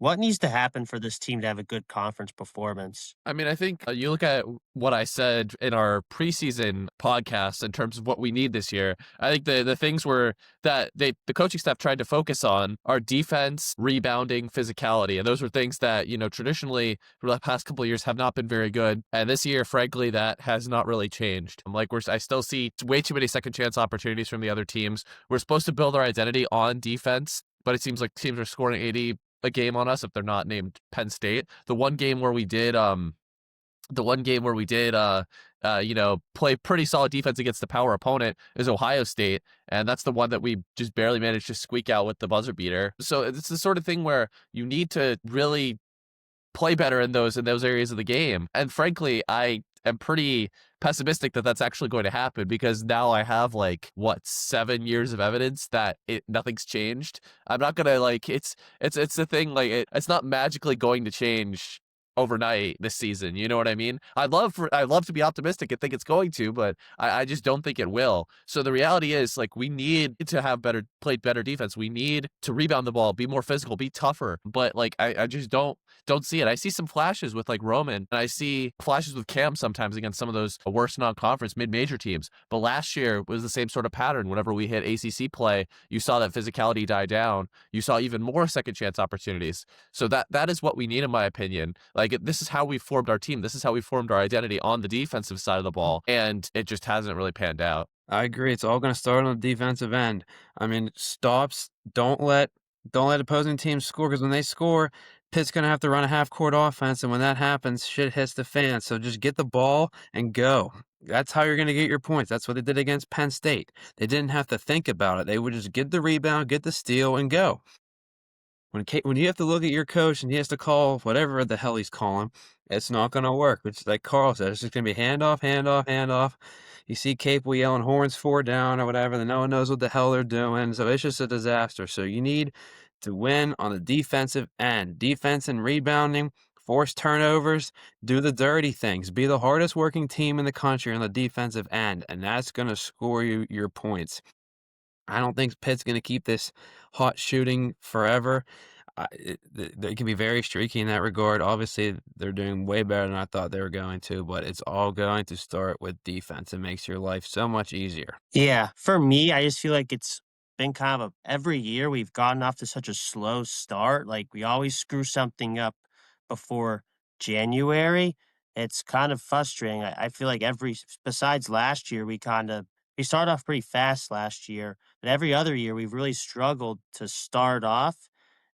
S1: what needs to happen for this team to have a good conference performance?
S3: I mean, I think you look at what I said in our preseason podcast in terms of what we need this year. I think the things were that the coaching staff tried to focus on are defense, rebounding, physicality, and those were things that traditionally for the past couple of years have not been very good. And this year, frankly, that has not really changed. I still see way too many second chance opportunities from the other teams. We're supposed to build our identity on defense, but it seems like teams are scoring 80 a game on us if they're not named Penn State. The one game where we did play pretty solid defense against the power opponent is Ohio State, and that's the one that we just barely managed to squeak out with the buzzer beater. So it's the sort of thing where you need to really play better in those areas of the game. And frankly, I am pretty pessimistic that that's actually going to happen, because now I have 7 years of evidence that nothing's changed. I'm not gonna it's the thing, it's not magically going to change overnight this season. You know what I mean? I'd love to be optimistic and think it's going to, but I just don't think it will. So the reality is, we need to have played better defense. We need to rebound the ball, be more physical, be tougher. But I just don't see it. I see some flashes with Roman, and I see flashes with Cam sometimes against some of those worst non-conference mid-major teams. But last year was the same sort of pattern. Whenever we hit ACC play, you saw that physicality die down. You saw even more second chance opportunities. So that is what we need, in my opinion. This is how we formed our team. This is how we formed our identity on the defensive side of the ball, and it just hasn't really panned out.
S4: I agree. It's all going to start on the defensive end. I mean, stops. Don't let opposing teams score, because when they score, Pitt's going to have to run a half-court offense, and when that happens, shit hits the fan. So just get the ball and go. That's how you're going to get your points. That's what they did against Penn State. They didn't have to think about it. They would just get the rebound, get the steal, and go. When you have to look at your coach and he has to call whatever the hell he's calling, it's not going to work. It's like Carl said, it's just going to be handoff, handoff, handoff. You see Capel yelling horns 4 down or whatever, then no one knows what the hell they're doing. So it's just a disaster. So you need to win on the defensive end. Defense and rebounding, force turnovers, do the dirty things. Be the hardest working team in the country on the defensive end, and that's going to score you your points. I don't think Pitt's going to keep this hot shooting forever. They can be very streaky in that regard. Obviously, they're doing way better than I thought they were going to, but it's all going to start with defense. It makes your life so much easier.
S1: Yeah, for me, I just feel like it's been kind of every year we've gotten off to such a slow start. We always screw something up before January. It's kind of frustrating. I feel like besides last year, we started off pretty fast last year, but every other year we've really struggled to start off.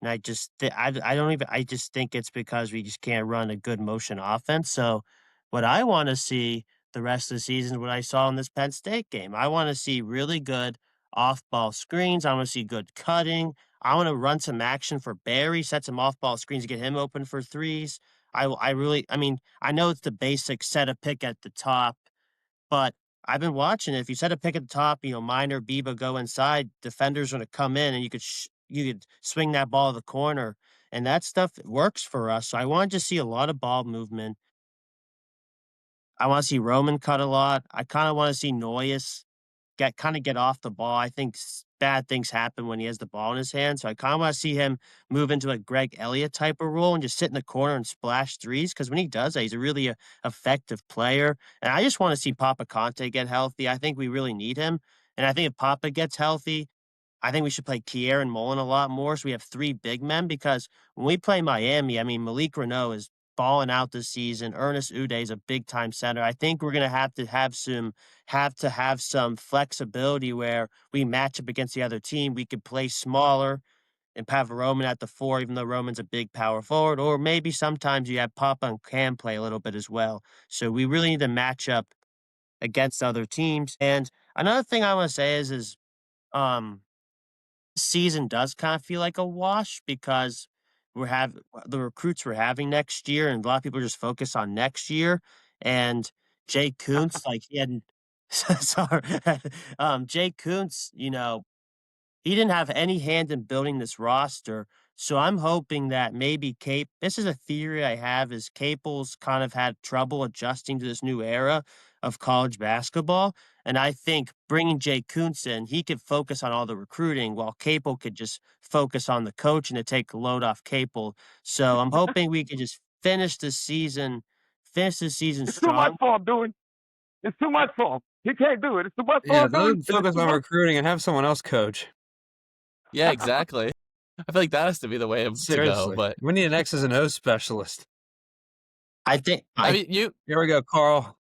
S1: And I just think it's because we just can't run a good motion offense. So what I want to see the rest of the season, what I saw in this Penn State game. I want to see really good off-ball screens. I want to see good cutting. I want to run some action for Barry, set some off-ball screens to get him open for threes. I mean, I know it's the basic set a pick at the top, but I've been watching it. If you set a pick at the top, Minor, Biba go inside, defenders are going to come in, and you could swing that ball to the corner, and that stuff works for us. So I want to see a lot of ball movement. I wanna see Roman cut a lot. I kinda wanna see Noyes get off the ball. I think bad things happen when he has the ball in his hand, so I kinda wanna see him move into a Greg Elliott type of role and just sit in the corner and splash threes. Because when he does that, he's a really effective player, and I just wanna see Papa Conte get healthy. I think we really need him, and I think if Papa gets healthy, I think we should play Kier and Mullen a lot more, so we have 3 big men, because when we play Miami, I mean, Malik Reneau is balling out this season. Ernest Uday is a big time center. I think we're gonna have some flexibility where we match up against the other team. We could play smaller and have Roman at the 4, even though Roman's a big power forward, or maybe sometimes you have Papa and Cam play a little bit as well. So we really need to match up against other teams. And another thing I wanna say is, um season does kind of feel like a wash, because the recruits we're having next year, and a lot of people just focus on next year. And Jay Kuntz, Sorry. Jay Kuntz, he didn't have any hand in building this roster. So I'm hoping that maybe this is a theory I have, is Capel's kind of had trouble adjusting to this new era of college basketball. And I think bringing Jay Kuntz in, he could focus on all the recruiting while Capel could just focus on the coaching to take the load off Capel. So I'm hoping we can just finish the season
S2: It's too much
S1: strong.
S2: for him, Duey. It's too much for him. He can't do it. It's too much for
S4: Yeah,
S2: him, Duey.
S4: don't focus on recruiting and have someone else coach.
S3: Yeah, exactly. I feel like that has to be the way to go,
S4: Seriously.
S3: but
S4: We need an X's and O's specialist.
S3: I mean,
S4: Here we go, Carl.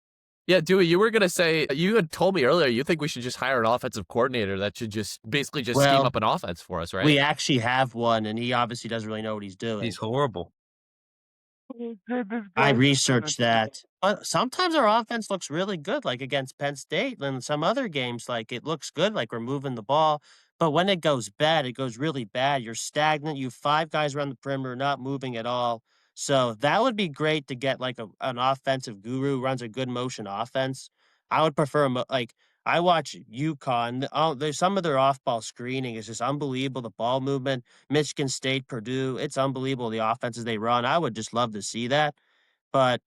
S3: yeah, Dewey, you were gonna say you had told me earlier you think we should just hire an offensive coordinator that should just basically just scheme
S1: Well,
S3: up an offense for us, right?
S1: we actually have one, and he obviously doesn't really know what he's doing.
S4: He's horrible.
S1: I researched that. But sometimes our offense looks really good, like against Penn State. And some other games, like it looks good, like we're moving the ball. But when it goes bad, it goes really bad. You're stagnant. You have 5 guys around the perimeter, not moving at all. So that would be great to get like an offensive guru runs a good motion offense. I would prefer like I watch UConn. Oh, there's some of their off-ball screening is just unbelievable. The ball movement, Michigan State, Purdue, it's unbelievable the offenses they run. I would just love to see that. But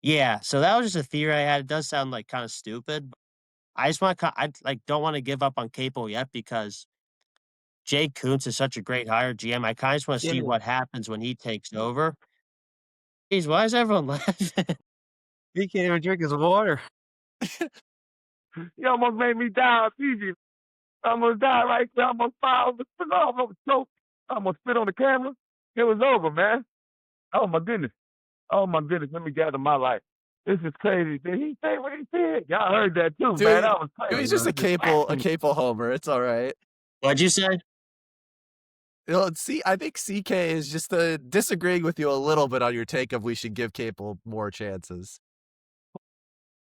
S1: yeah, so that was just a theory I had. It does sound like kind of stupid. I just want I like don't want to give up on Capel yet because Jay Kuntz is such a great hire GM. I kind of just want to see
S4: Yeah.
S1: what happens when he takes over. Jeez, why is everyone laughing?
S4: He can't even drink his water.
S2: You almost made me die. It's easy. I almost died right there. I almost fell. I almost spit off. I almost choked. I almost spit on the camera. It was over, man. Oh my goodness. Oh my goodness. Let me gather my life. This is crazy. Did he say what he said? Y'all heard that too,
S3: Dude,
S2: man. That was crazy.
S3: Dewey's just a Capel homer. It's all right.
S1: What'd you say?
S3: See, I think CK is just disagreeing with you a little bit on your take of we should give Capel more chances.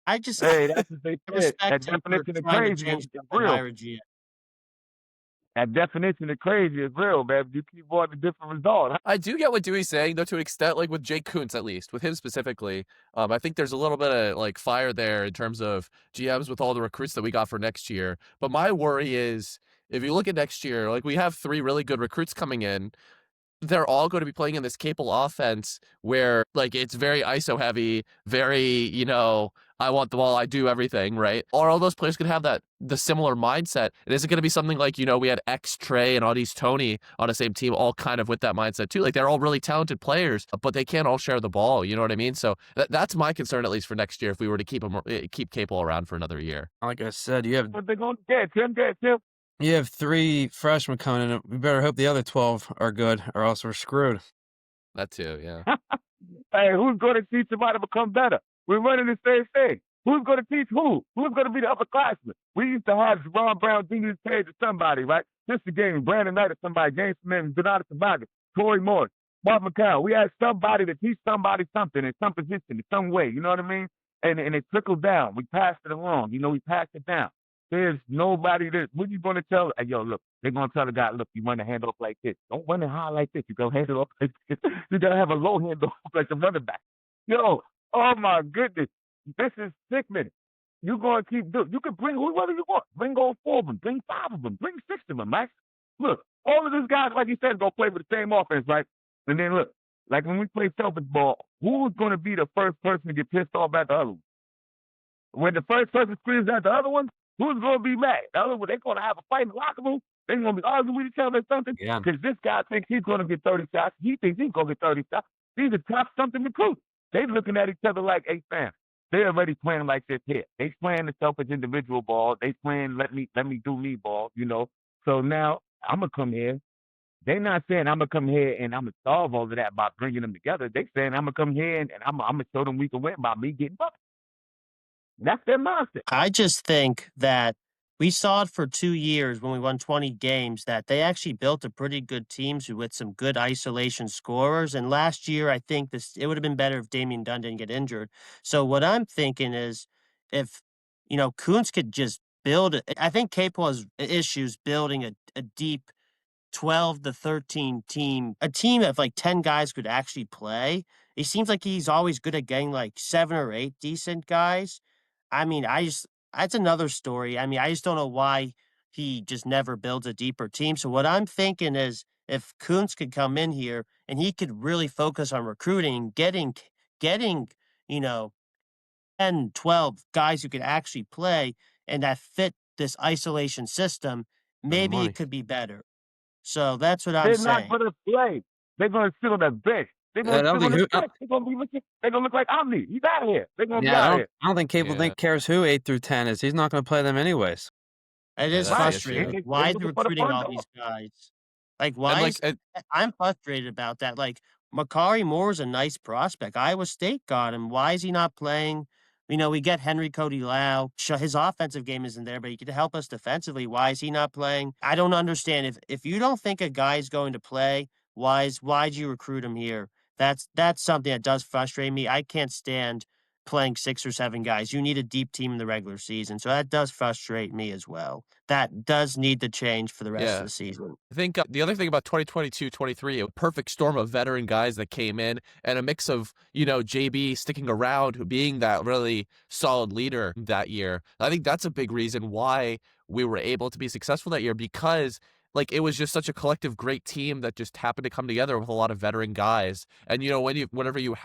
S1: I just
S2: Hey, that's what they said. That
S1: respect him for
S2: definition of
S1: trying to
S2: crazy
S1: change
S2: is
S1: the
S2: real.
S1: hire GM.
S2: That definition of crazy is real, man. You keep wanting a different result.
S3: I do get what Dewey's saying, though, to an extent, like with Jake Kuntz, at least, with him specifically. I think there's a little bit of like fire there in terms of GMs with all the recruits that we got for next year. But my worry is if you look at next year, like we have 3 really good recruits coming in. They're all going to be playing in this Capel offense where like it's very ISO heavy, very, I want the ball, I do everything, right? Are all those players going to have the similar mindset? And is it going to be something like, we had X Trey and Audis Tony on the same team, all kind of with that mindset too? Like they're all really talented players, but they can't all share the ball. You know what I mean? So that's my concern, at least for next year, if we were to keep Capel around for another year.
S4: Like I said, you have
S2: What they gonna get, Tim? Get Tim.
S4: You have 3 freshmen coming in. We better hope the other 12 are good, or else we're screwed.
S3: That too, yeah.
S2: Hey, who's going to teach somebody to become better? We're running the same thing. Who's going to teach who? Who's going to be the upperclassmen? We used to have Ron Brown, Jr. Page, or somebody, right? Just a game, Brandon Knight or somebody, James Smith, Donato Sabaga, Corey Morris, Mark McCall. We had somebody to teach somebody something in some position, in some way. You know what I mean? And it trickled down. We passed it along. We passed it down. There's nobody that, what you going to tell? Hey, yo, look, they're going to tell the guy, look, you run the handoff like this. Don't run it high like this. You go hand it off like this. You got to have a low handoff like the running back. Yo, oh my goodness. This is sickening. You're going to keep doing, you can bring whoever you want. Bring all 4 of them. Bring 5 of them. Bring 6 of them, Max. Look, all of these guys, like you said, go play with the same offense, right? And then look, like when we play selfish ball, who's going to be the first person to get pissed off at the other one? When the first person screams at the other one, who's going to be mad? The other one, they're going to have a fight in the locker room. They're going to be arguing with each other or something.
S4: Yeah.
S2: Because this guy thinks he's going to get 30 shots. He thinks he's going to get 30 shots. These are top something recruits. They're looking at each other like, hey, fam, they're already playing like this here. They playing the selfish individual ball. They playing let me do me ball, So now I'm going to come here. They're not saying I'm going to come here and I'm going to solve all of that by bringing them together. They're saying I'm going to come here and I'm going to show them we can win by me getting buckets. That's their mindset.
S1: I just think that we saw it for 2 years when we won 20 games that they actually built a pretty good team with some good isolation scorers. And last year, I think it would have been better if Damian Dunn didn't get injured. So what I'm thinking is if, Kuntz could just build it. I think Capel has issues building a deep 12 to 13 team, a team of like 10 guys could actually play. It seems like he's always good at getting like 7 or 8 decent guys. I mean, that's another story. I mean, I just don't know why he just never builds a deeper team. So what I'm thinking is if Kuntz could come in here and he could really focus on recruiting, getting, you know, 10, 12 guys who could actually play and that fit this isolation system,
S4: And the
S1: maybe it
S4: money.
S1: could be better. So that's what I'm
S2: They're not
S1: saying.
S2: gonna play. They're gonna sit on the bench. They're
S4: I
S2: gonna
S4: don't
S2: sit on
S4: think
S2: the
S4: who
S2: bench. They're gonna look like Omni. He's out of here. They're gonna be
S4: yeah,
S2: out of here.
S4: I don't think Cable
S3: Yeah.
S4: think cares who 8 through 10 is. He's not gonna play them anyways.
S1: It
S3: Yeah,
S1: is
S3: that's the
S2: Right.
S3: issue.
S1: frustrating.
S2: They
S1: Like,
S2: they
S1: why is he
S2: looking for the
S1: recruiting
S2: front
S1: all
S2: door.
S1: these guys? Like,
S3: And
S1: why
S3: like
S1: is I'm frustrated about that. Like, Makari Moore is a nice prospect. Iowa State got him. Why is he not playing? We get Henry Cody Lau. His offensive game isn't there, but he could help us defensively. Why is he not playing? I don't understand. If you don't think a guy's going to play, why'd you recruit him here? That's something that does frustrate me. I can't stand playing 6 or 7 guys. You need a deep team in the regular season. So that does frustrate me as well. That does need to change for the rest of
S3: yeah.
S1: the season.
S3: I think the other thing about 2022-23, a perfect storm of veteran guys that came in and a mix of, JB sticking around, who being that really solid leader that year. I think that's a big reason why we were able to be successful that year because like it was just such a collective great team that just happened to come together with a lot of veteran guys. And whenever you're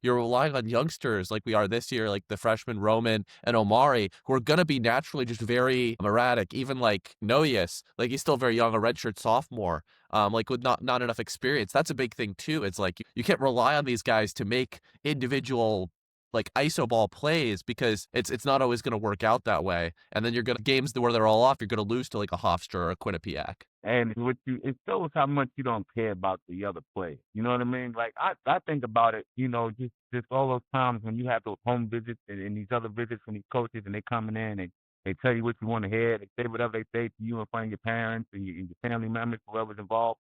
S3: relying on youngsters like we are this year, like the freshman Roman and Omari, who are gonna be naturally just very erratic. Even like Noyes, like he's still very young, a redshirt sophomore, like with not enough experience. That's a big thing too. It's like you can't rely on these guys to make individual like iso ball plays because it's not always going to work out that way. And then you're gonna games where they're all off, you're gonna lose to like a Hofstra or a Quinnipiac.
S2: And it shows how much you don't care about the other players. You know what I mean? Like I think about it, just all those times when you have those home visits and these other visits from these coaches and they coming in and they tell you what you want to hear, they say whatever they say to you in front of your parents and your family members, whoever's involved.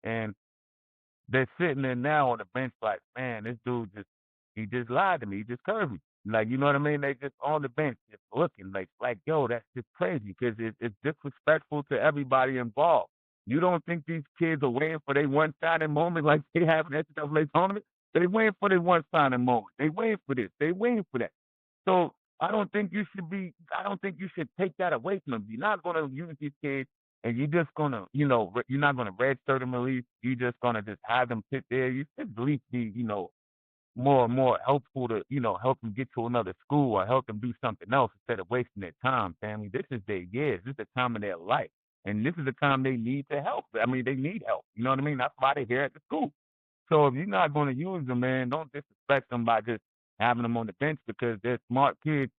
S2: And they're sitting there now on the bench like, man, this dude he just lied to me. He just curved me. Like, you know what I mean? They just on the bench just looking like, yo, that's just crazy because it's disrespectful to everybody involved. You don't think these kids are waiting for their one-sided moment like they have in the NCAA tournament? They waiting for their one-sided moment. They waiting for this. They waiting for that. So I don't think you should take that away from them. You're not going to use these kids and you're just going to, you're not going to redshirt them at least. You're just going to just have them sit there. You should at least be, more and more helpful to, help them get to another school or help them do something else instead of wasting their time, family. This is their years. This is the time of their life. And this is the time they need to help. I mean, they need help. You know what I mean? That's why they're here at the school. So if you're not going to use them, man, don't disrespect them by just having them on the bench because they're smart kids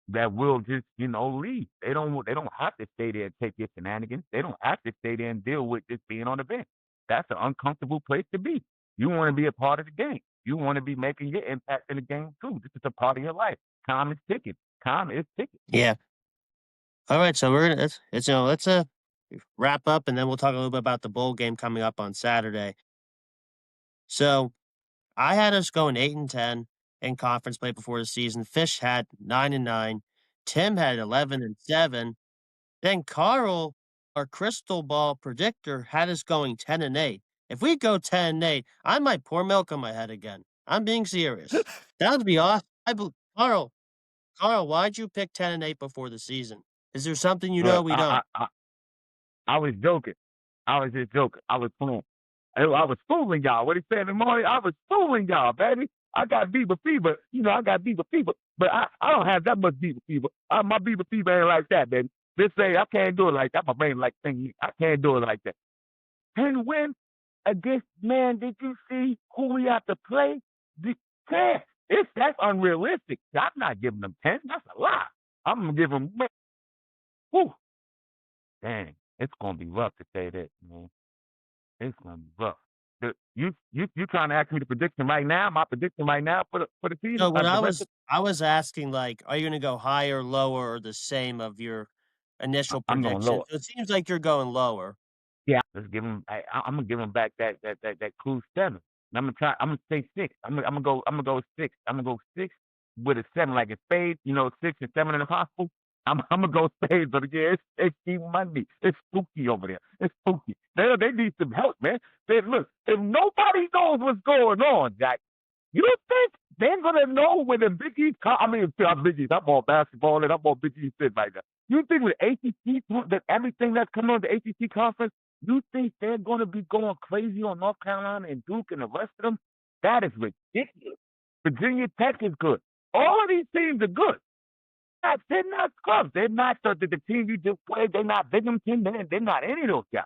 S2: that will just, leave. They don't have to stay there and take your shenanigans. They don't have to stay there and deal with just being on the bench. That's an uncomfortable place to be. You want to be a part of the game. You want to be making your impact in the game too. This is a part of your life. Time is ticking. Time is ticking.
S1: Yeah. All right. So we're gonna let's wrap up and then we'll talk a little bit about the bowl game coming up on Saturday. So I had us going 8-10 in conference play before the season. Fish had 9-9. Tim had 11-7. Then Carl, our crystal ball predictor, had us going 10-8. If we go 10-8, I might pour milk on my head again. I'm being serious. That would be awesome. Carl, why'd you pick 10-8 before the season? Is there something you know
S2: Look,
S1: we don't?
S2: I was joking. I was just joking. I was playing. I was fooling y'all. What he said in the morning, I was fooling y'all, baby. I got Beaver fever. I got Beaver fever, but I don't have that much Beaver fever. My Beaver fever ain't like that, baby. Just say I can't do it like that. My brain like thing. I can't do it like that. And when against man, did you see who we have to play? The 10. That's unrealistic. I'm not giving them 10. That's a lot. I'm gonna give them. Whew, dang, it's gonna be rough to say that, man. It's gonna be rough. You trying to ask me the prediction right now? My prediction right now for the season?
S1: So what
S2: The rest of
S1: I was asking, like, are you gonna go higher, lower, or the same of your initial
S2: I'm going
S1: prediction?
S2: lower.
S1: So it seems like you're going lower.
S2: Yeah, let's give him. I'm gonna give him back that cool 7. And I'm gonna try. I'm gonna say 6. I'm gonna go 6. I'm gonna go 6 with a 7, like a spade. 6 and 7 in the possible. I'm gonna go spades, but yeah, it's Steve Monday. It's spooky over there. It's spooky. They need some help, man. Look, if nobody knows what's going on, Jack, You don't think they're gonna know when the Big East? I'm Big East. I'm on basketball and I'm on Big East shit right now. You think with ACC that everything that's coming on the ACC conference, you think they're gonna be going crazy on North Carolina and Duke and the rest of them? That is ridiculous. Virginia Tech is good. All of these teams are good. They're not scrubs. They're not the team you just played. They're not Binghamton. They're not any of those guys.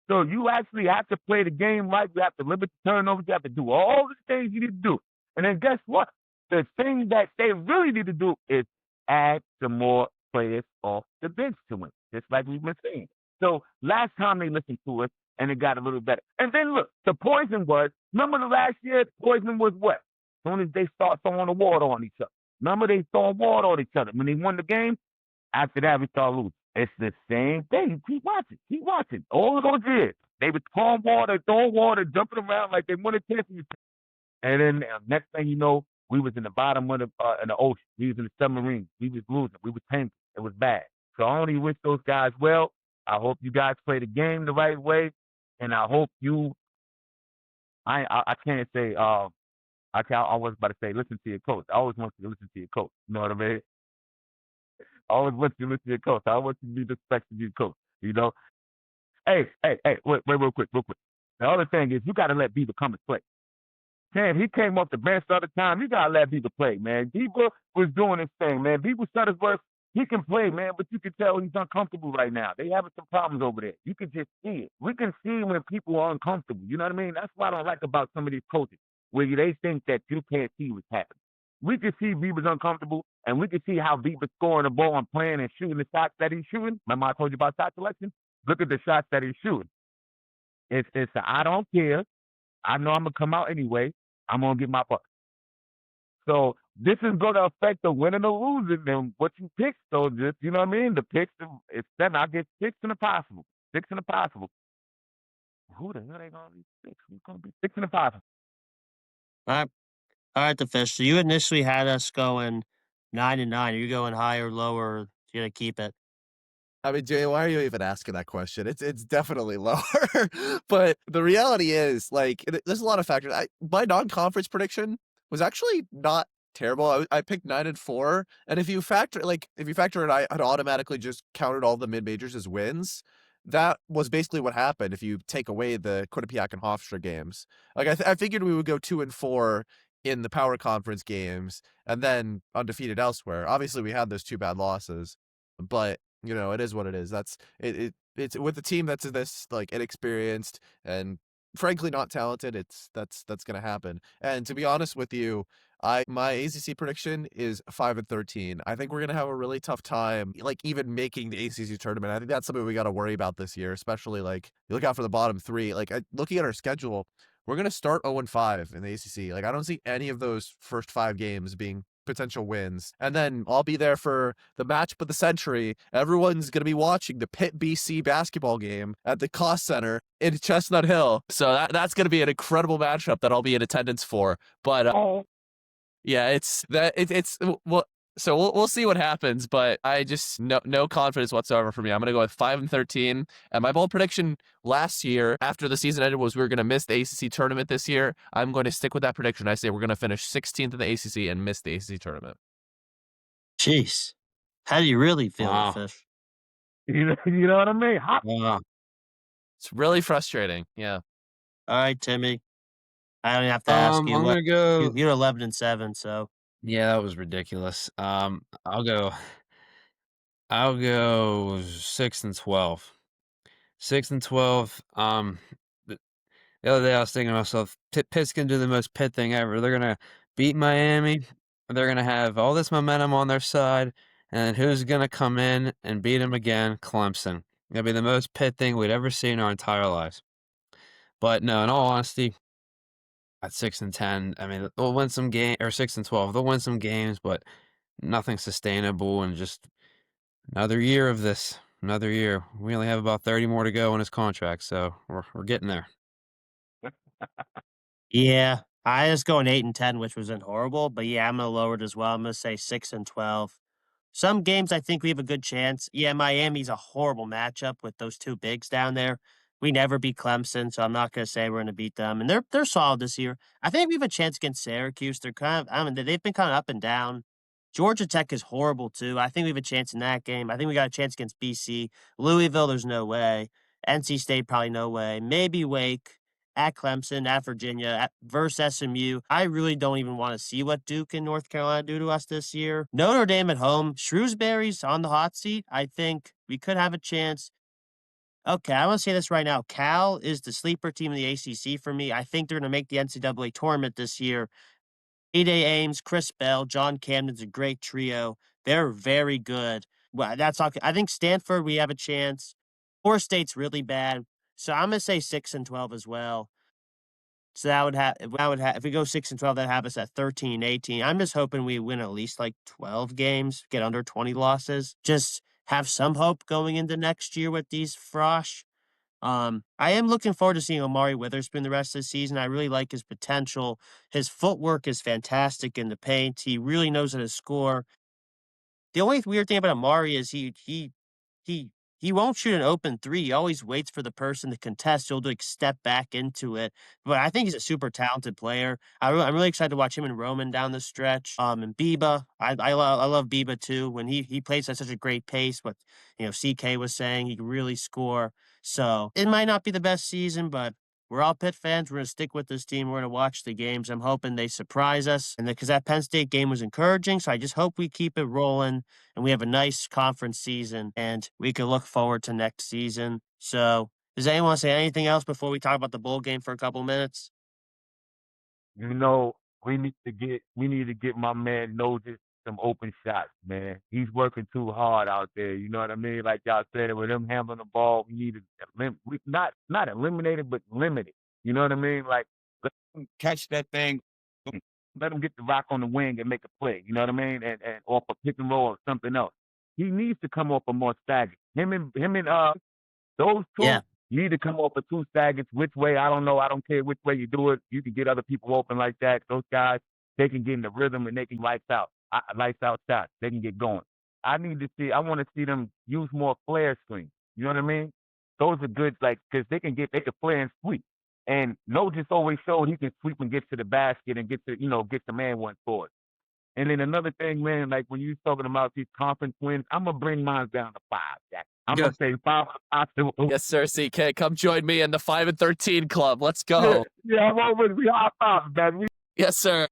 S2: So you actually have to play the game right. You have to limit the turnovers. You have to do all the things you need to do. And then guess what? The thing that they really need to do is add some more players off the bench to win, just like we've been saying. So last time they listened to us, and it got a little better. And then look, the poison was, remember the last year, the poison was what? As soon as they start throwing the water on each other. Remember they throwing water on each other. When they won the game, after that we start losing. It's the same thing. Keep watching. Keep watching. All of those years, they would throwing water, jumping around like they won a championship. And then next thing you know, we was in the bottom of in the ocean. We was in the submarine. We was losing. We was tanking. It was bad. So I only wish those guys well. I hope you guys play the game the right way, and I hope you. I can't say. I was about to say listen to your coach. I always want you to listen to your coach. You know what I mean? I always want you to listen to your coach. I want you to be respected to your coach. You know. Hey, wait, real quick. The other thing is you got to let Bieber come and play. Damn, he came off the bench the other time. You gotta let Bieber play, man. Bieber was doing his thing, man. Bieber Shuttlesworth, he can play, man, but you can tell he's uncomfortable right now. They having some problems over there. You can just see it. We can see when people are uncomfortable. You know what I mean? That's what I don't like about some of these coaches, where they think that you can't see what's happening. We can see Bieber's uncomfortable, and we can see how Bieber's scoring the ball and playing and shooting the shots that he's shooting. Remember I told you about shot selection? Look at the shots that he's shooting. It's I don't care. I know I'm gonna come out anyway. I'm gonna get my buck. So this is gonna affect the winning or losing and what you pick. So just you know what I mean? The picks it's then I get 6 in the possible. 6 in the possible. Who the hell they gonna be 6? Who's gonna be 6 in the possible?
S1: All right, the fish. So you initially had us going 9-9. Are you going higher, lower? You gonna keep it?
S3: I mean, Jay, why are you even asking that question? It's definitely lower. But the reality is, like, there's a lot of factors. My non-conference prediction was actually not terrible. I picked 9-4, and if you factor in, I had automatically just counted all the mid majors as wins. That was basically what happened if you take away the Quinnipiac and Hofstra games. Like I figured we would go 2-4 in the power conference games, and then undefeated elsewhere. Obviously, we had those 2 bad losses, but it is what it is. That's it. It's with a team that's this like inexperienced and frankly not talented. That's gonna happen. And to be honest with you, my ACC prediction is 5-13. I think we're gonna have a really tough time, like even making the ACC tournament. I think that's something we got to worry about this year, especially like you look out for the bottom 3. Like looking at our schedule, we're gonna start 0-5 in the ACC. Like I don't see any of those first 5 games being potential wins. And then I'll be there for the matchup of the century. Everyone's going to be watching the Pitt BC basketball game at the Cost Center in Chestnut Hill. So that's going to be an incredible matchup that I'll be in attendance for. But yeah, it's well. So we'll see what happens, but I just no confidence whatsoever for me. I'm gonna go with 5-13, and my bold prediction last year after the season ended was we were gonna miss the ACC tournament this year. I'm going to stick with that prediction. I say we're gonna finish 16th in the ACC and miss the ACC tournament.
S1: Jeez, how do you really feel,
S4: Wow.
S1: Fish?
S2: You know what I mean?
S4: Wow.
S3: It's really frustrating. Yeah.
S1: All right, Timmy. I don't have to ask
S4: I'm
S1: you.
S4: gonna go.
S1: You're 11-7, so
S4: Yeah, that was ridiculous. I'll go 6-12. 6-12. The other day I was thinking to myself, Pitt's gonna do the most Pitt thing ever. They're gonna beat Miami. They're gonna have all this momentum on their side, and who's gonna come in and beat them again? Clemson. Gonna be the most Pitt thing we'd ever see in our entire lives. But no, in all honesty, at 6-10, I mean they'll win some game or 6-12. They'll win some games, but nothing sustainable and just another year of this. Another year. We only have about 30 more to go in his contract, so we're getting there.
S1: yeah. I was going 8-10, which wasn't horrible, but yeah, I'm gonna lower it as well. I'm gonna say 6-12. Some games I think we have a good chance. Yeah, Miami's a horrible matchup with those 2 bigs down there. We never beat Clemson, so I'm not gonna say we're gonna beat them, and they're solid this year. I think we have a chance against Syracuse. They're kind of I mean, they've been kinda up and down. Georgia Tech is horrible too. I think we have a chance in that game. I think we got a chance against BC. Louisville, there's no way. NC State, probably no way. Maybe Wake, at Clemson, at Virginia, at versus SMU. I really don't even wanna see what Duke and North Carolina do to us this year. Notre Dame at home. Shrewsbury's on the hot seat. I think we could have a chance. Okay, I wanna say this right now. Cal is the sleeper team in the ACC for me. I think they're gonna make the NCAA tournament this year. A.J. Ames, Chris Bell, John Camden's a great trio. They're very good. Well, that's all. I think Stanford, we have a chance. Four State's really bad. So I'm gonna say 6-12 as well. So that would have if we go 6-12, that'd have us at 13-18. I'm just hoping we win at least like 12 games, get under 20 losses. Just have some hope going into next year with these Frosh. I am looking forward to seeing Omari Witherspoon the rest of the season. I really like his potential. His footwork is fantastic in the paint. He really knows how to score. The only weird thing about Amari is he he won't shoot an open three. He always waits for the person to contest. He'll like step back into it. But I think he's a super talented player. I'm really excited to watch him and Roman down the stretch. And Biba, I love Biba too. When he plays at such a great pace, what CK was saying, he can really score. So it might not be the best season, but we're all Pitt fans. We're gonna stick with this team. We're gonna watch the games. I'm hoping they surprise us, and because that Penn State game was encouraging, so I just hope we keep it rolling and we have a nice conference season, and we can look forward to next season. So, does anyone want to say anything else before we talk about the bowl game for a couple minutes?
S2: You know, we need to get my man Noses some open shots, man. He's working too hard out there. You know what I mean? Like y'all said, with him handling the ball, we need to not eliminate it, but limit it. You know what I mean? Like let him catch that thing, boom, let him get the rock on the wing and make a play. You know what I mean? And off a pick and roll or something else. He needs to come off a more stagger. Him and those two
S1: Yeah,
S2: need to come off of two staggers. Which way? I don't know. I don't care which way you do it. You can get other people open like that. Those guys, they can get in the rhythm and they can lights out shots. They can get going. I want to see them use more flare screens. You know what I mean? Those are good, like, because they can flare and sweep. And No just always showed he can sweep and get to the basket and get the man one for it. And then another thing, man, like when you talking about these conference wins, I'm gonna bring mine down to 5, Jack. I'm gonna
S4: Good.
S2: say 5 possible.
S3: Yes, sir, CK. Come join me in the 5 and 13 club. Let's
S2: Yeah,
S3: go.
S2: yeah, I'm always we high five, man.
S3: Yes, sir.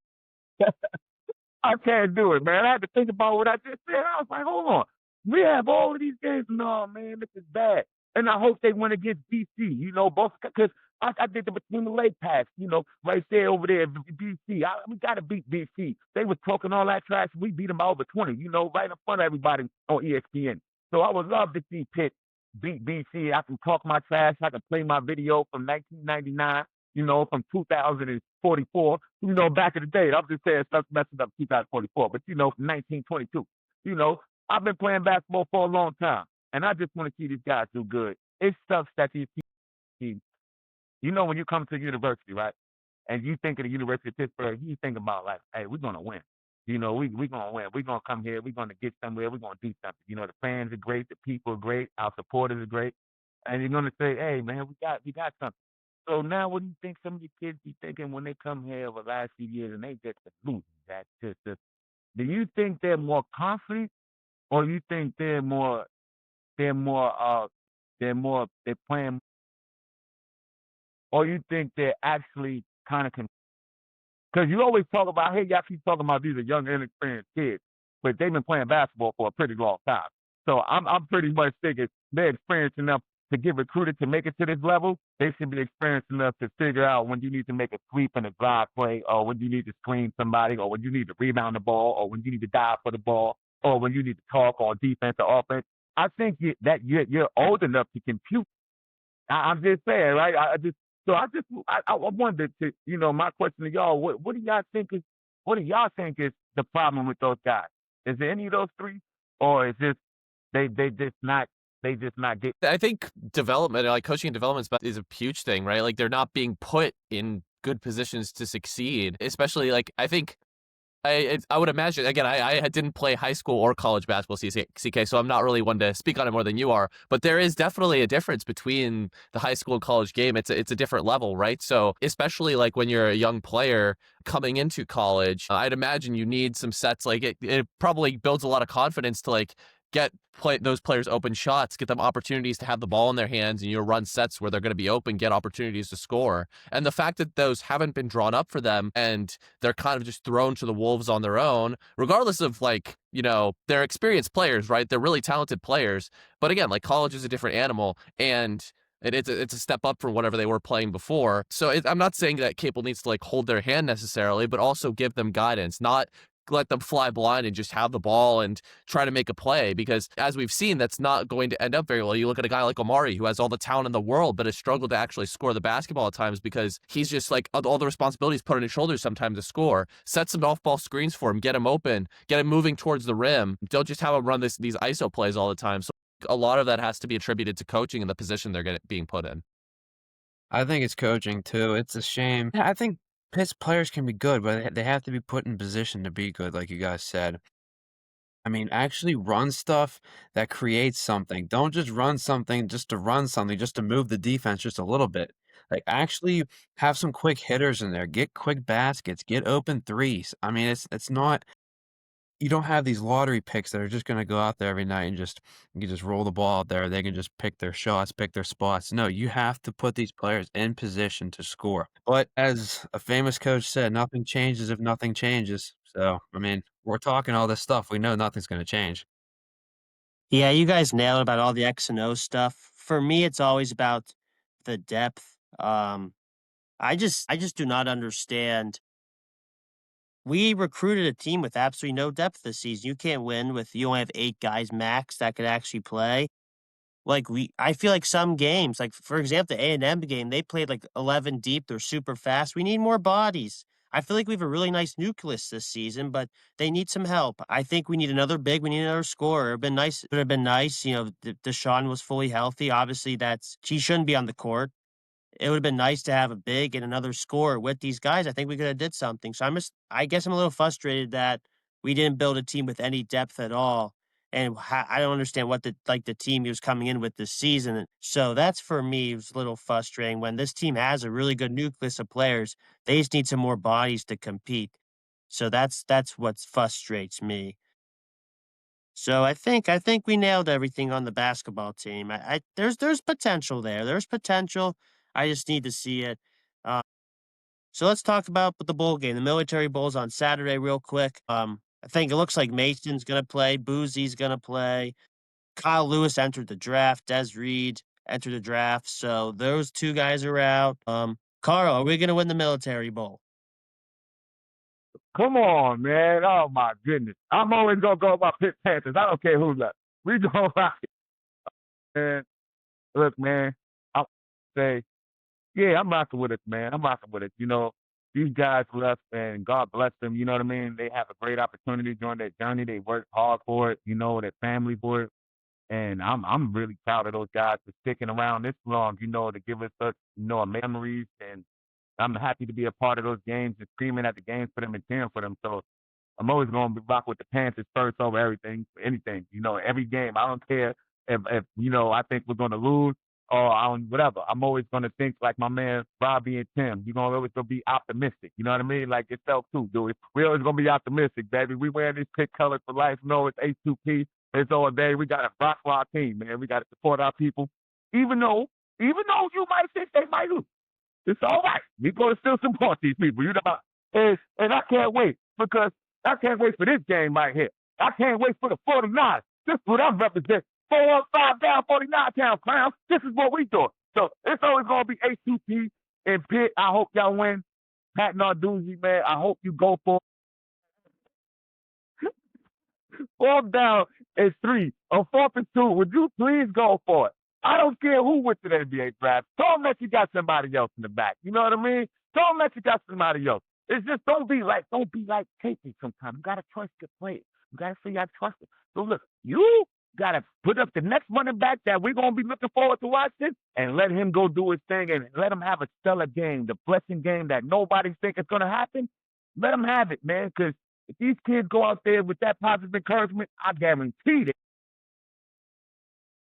S2: I can't do it, man. I had to think about what I just said. I was like, hold on. We have all of these games. No, man, this is bad. And I hope they win against BC, both because I did the between the lake pass, right there over there, BC. We got to beat BC. They was talking all that trash. We beat them by over 20, right in front of everybody on ESPN. So I would love to see Pitt beat BC. I can talk my trash. I can play my video from 1999, from 2044, back in the day. I'm just saying stuff messing up 2044, but from 1922. I've been playing basketball for a long time, and I just want to see these guys do good. It sucks that these teams, when you come to university, right, and you think of the University of Pittsburgh, you think about like, hey, we're gonna win. We're gonna win. We're gonna come here. We're gonna get somewhere. We're gonna do something. The fans are great. The people are great. Our supporters are great. And you're gonna say, hey, man, we got something. So now, what do you think some of the kids be thinking when they come here over the last few years and they just losing that? Do you think they're more confident, or you think they're playing, or you think they're actually kind of because you always talk about, hey, y'all keep talking about these are young, inexperienced kids, but they've been playing basketball for a pretty long time. So I'm pretty much thinking they're experienced enough to get recruited to make it to this level. They should be experienced enough to figure out when you need to make a sweep and a drive play, or when you need to screen somebody, or when you need to rebound the ball, or when you need to dive for the ball, or when you need to talk on defense or offense. I think that you're old enough to compute. I'm just saying, right? I wanted to, my question to y'all, what do y'all think is the problem with those guys? Is there any of those three, or is this they just not get?
S3: I think development, like coaching and development, is a huge thing, right? Like they're not being put in good positions to succeed, especially like I think I would imagine, again, I didn't play high school or college basketball, CK, so I'm not really one to speak on it more than you are. But there is definitely a difference between the high school and college game. It's a different level, right? So especially like when you're a young player coming into college, I'd imagine you need some sets. Like it probably builds a lot of confidence to like get those players open shots, get them opportunities to have the ball in their hands, and you run sets where they're going to be open, get opportunities to score. And the fact that those haven't been drawn up for them and they're kind of just thrown to the wolves on their own, regardless of like, they're experienced players, right? They're really talented players. But again, like college is a different animal, and it's a step up from whatever they were playing before. So I'm not saying that Capel needs to like hold their hand necessarily, but also give them guidance, not let them fly blind and just have the ball and try to make a play, because as we've seen, that's not going to end up very well. You look at a guy like Omari, who has all the talent in the world, but has struggled to actually score the basketball at times because he's just like all the responsibilities put on his shoulders sometimes to score. Set some off-ball screens for him, get him open, get him moving towards the rim. Don't just have him run these ISO plays all the time. So a lot of that has to be attributed to coaching and the position they're being put in.
S4: I think it's coaching too. It's a shame. Yeah, I think Pitt's players can be good, but they have to be put in position to be good, like you guys said. I mean, actually run stuff that creates something. Don't just run something just to run something, just to move the defense just a little bit. Like, actually have some quick hitters in there. Get quick baskets. Get open threes. I mean, it's not you don't have these lottery picks that are just gonna go out there every night and just you can just roll the ball out there. They can just pick their shots, pick their spots. No, you have to put these players in position to score. But as a famous coach said, nothing changes if nothing changes. So, I mean, we're talking all this stuff. We know nothing's gonna change.
S1: Yeah, you guys nailed it about all the X and O stuff. For me, it's always about the depth. I just do not understand. We recruited a team with absolutely no depth this season. You can't win with you only have 8 guys max that could actually play. I feel like some games, like for example, the A&M game, they played like 11 deep. They're super fast. We need more bodies. I feel like we have a really nice nucleus this season, but they need some help. I think we need another big. We need another scorer. It would have been nice. Deshaun was fully healthy. Obviously, he shouldn't be on the court. It would have been nice to have a big and another scorer with these guys. I think we could have did something. So I guess I'm a little frustrated that we didn't build a team with any depth at all. And I don't understand what the team he was coming in with this season. So that's for me, it was a little frustrating when this team has a really good nucleus of players. They just need some more bodies to compete. So that's what frustrates me. So I think we nailed everything on the basketball team. There's potential there. There's potential. I just need to see it. Uh, so let's talk about the bowl game. The Military Bowl's on Saturday, real quick. I think it looks like Mason's gonna play. Boozy's gonna play. Kyle Lewis entered the draft. Des Reed entered the draft. So those 2 guys are out. Carl, are we gonna win the Military Bowl?
S2: Come on, man. Oh my goodness. I'm always gonna go with my Pitt Panthers. I don't care who's left. We gonna rock it, man. Look, man. I'll say, yeah, I'm rocking with it, man. I'm rocking with it. These guys left, and God bless them. You know what I mean? They have a great opportunity during their journey. They worked hard for it. Their family for it. And I'm really proud of those guys for sticking around this long, to give us such, memories. And I'm happy to be a part of those games and screaming at the games for them and cheering for them. So I'm always going to rock with the Panthers first over everything, anything. Every game. I don't care if I think we're going to lose or I don't, whatever. I'm always going to think like my man Robbie and Tim. You're going to always gonna be optimistic. You know what I mean? Like yourself too, Duey. We always going to be optimistic, baby. We wearing these Pitt colors for life. It's H2P. It's all day. We got to rock for our team, man. We got to support our people. Even though you might think they might lose. It's all right. We're going to still support these people. And I can't wait because I can't wait for this game right here. I can't wait for the 49. This is what I'm representing. 4 up, 5 down, 49 town clowns. This is what we doing. So it's always going to be H2P and Pitt. I hope y'all win. Pat Narduzzi, man, I hope you go for it. 4th down is 3. On 4th and 2, would you please go for it? I don't care who went to the NBA draft. Tell them that you got somebody else in the back. You know what I mean? Tell them that you got somebody else. It's just don't be like Casey sometimes. You got to trust your players. You got to say you got to trust them. So look, you got to put up the next running back that we're going to be looking forward to watching and let him go do his thing and let him have a stellar game, the blessing game that nobody think is going to happen. Let him have it, man, because If these kids go out there with that positive encouragement, I guarantee it.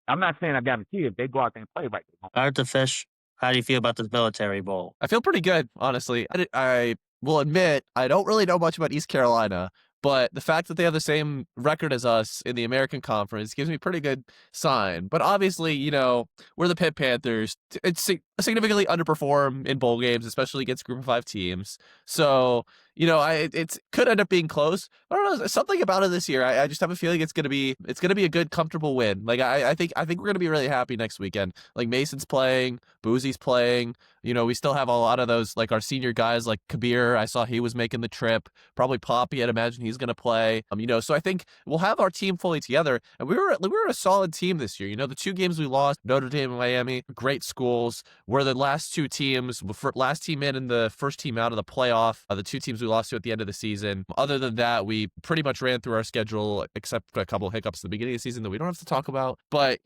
S2: I'm not saying I guarantee if they go out there and play right.
S1: All right, the Fish. How do you feel about this Military Bowl?
S3: I feel pretty good, honestly. I will admit I don't really know much about East Carolina, but the fact that they have the same record as us in the American Conference gives me a pretty good sign. But obviously, we're the Pitt Panthers. It's significantly underperform in bowl games, especially against Group of 5 teams. So, it could end up being close. I don't know, something about it this year. I just have a feeling it's gonna be a good, comfortable win. Like I think we're gonna be really happy next weekend. Like Mason's playing, Boozy's playing. We still have a lot of those, like our senior guys, like Kabir. I saw he was making the trip. Probably Poppy, I'd imagine he's going to play. So I think we'll have our team fully together. And we were a solid team this year. The 2 games we lost, Notre Dame and Miami, great schools. We're the last 2 teams, last team in and the first team out of the playoff. The 2 teams we lost to at the end of the season. Other than that, we pretty much ran through our schedule, except for a couple of hiccups at the beginning of the season that we don't have to talk about. But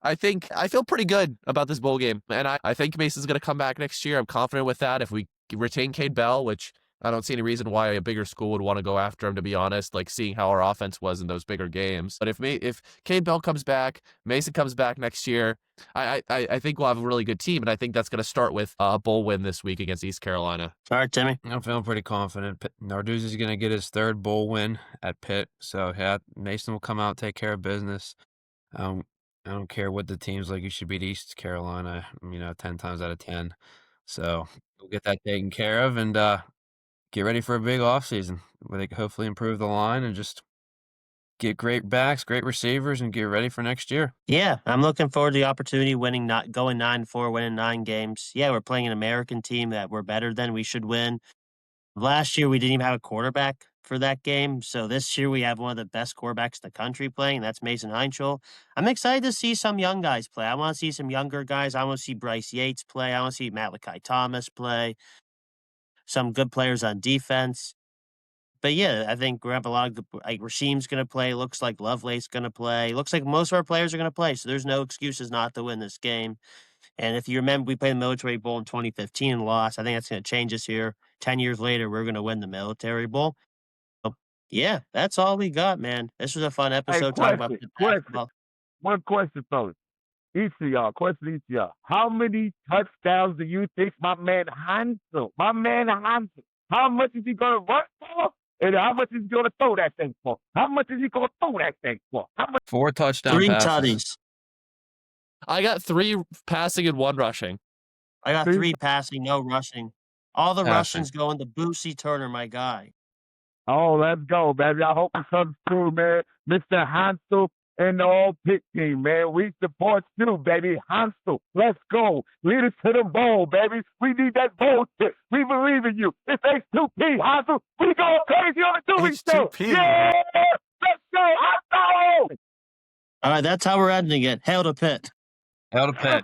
S3: I think I feel pretty good about this bowl game, and I think Mason's going to come back next year. I'm confident with that. If we retain Cade Bell, which I don't see any reason why a bigger school would want to go after him, to be honest, like seeing how our offense was in those bigger games. But if Cade Bell comes back, Mason comes back next year, I think we'll have a really good team, and I think that's going to start with a bowl win this week against East Carolina.
S1: All right, Timmy.
S4: I'm feeling pretty confident. Narduzzi's is going to get his 3rd bowl win at Pitt. So, yeah, Mason will come out, take care of business. I don't care what the team's like. You should beat East Carolina, 10 times out of 10. So we'll get that taken care of and get ready for a big offseason where they can hopefully improve the line and just get great backs, great receivers, and get ready for next year.
S1: Yeah, I'm looking forward to the opportunity going 9-4, winning 9 games. Yeah, we're playing an American team that we're better than. We should win. Last year, we didn't even have a quarterback for that game. So this year, we have one of the best quarterbacks in the country playing. And that's Mason Heinschel. I'm excited to see some young guys play. I want to see some younger guys. I want to see Bryce Yates play. I want to see Malachi Thomas play. Some good players on defense. But yeah, I think we have a lot of good, like Rasheem's going to play. Looks like Lovelace's going to play. Looks like most of our players are going to play. So there's no excuses not to win this game. And if you remember, we played the Military Bowl in 2015 and lost. I think that's going to change this year. 10 years later, we're going to win the Military Bowl. So, yeah, that's all we got, man. This was a fun episode talking about basketball.
S2: One question, fellas. Each of y'all. How many touchdowns do you think my man Hansel, how much is he going to run for? And how much is he going to throw that thing for? How much is he going to throw that thing for?
S4: 4 touchdown
S1: 3
S4: passes.
S1: tutties.
S3: I got 3 passing and 1 rushing.
S1: I got 3 passing, no rushing. All the rushing's going to Boosie Turner, my guy.
S2: Oh, let's go, baby. I hope it comes through, man. Mr. Hansel and the whole Pitt team, man. We support you, baby. Hansel, let's go. Lead us to the bowl, baby. We need that bowl tip. We believe in you. It's H2P, Hansel. We go crazy on the Duey show.
S3: H2P.
S2: Yeah! Let's go, Hansel!
S1: All right, that's how we're ending it. Hail to Pitt.
S4: Hail to Pitt.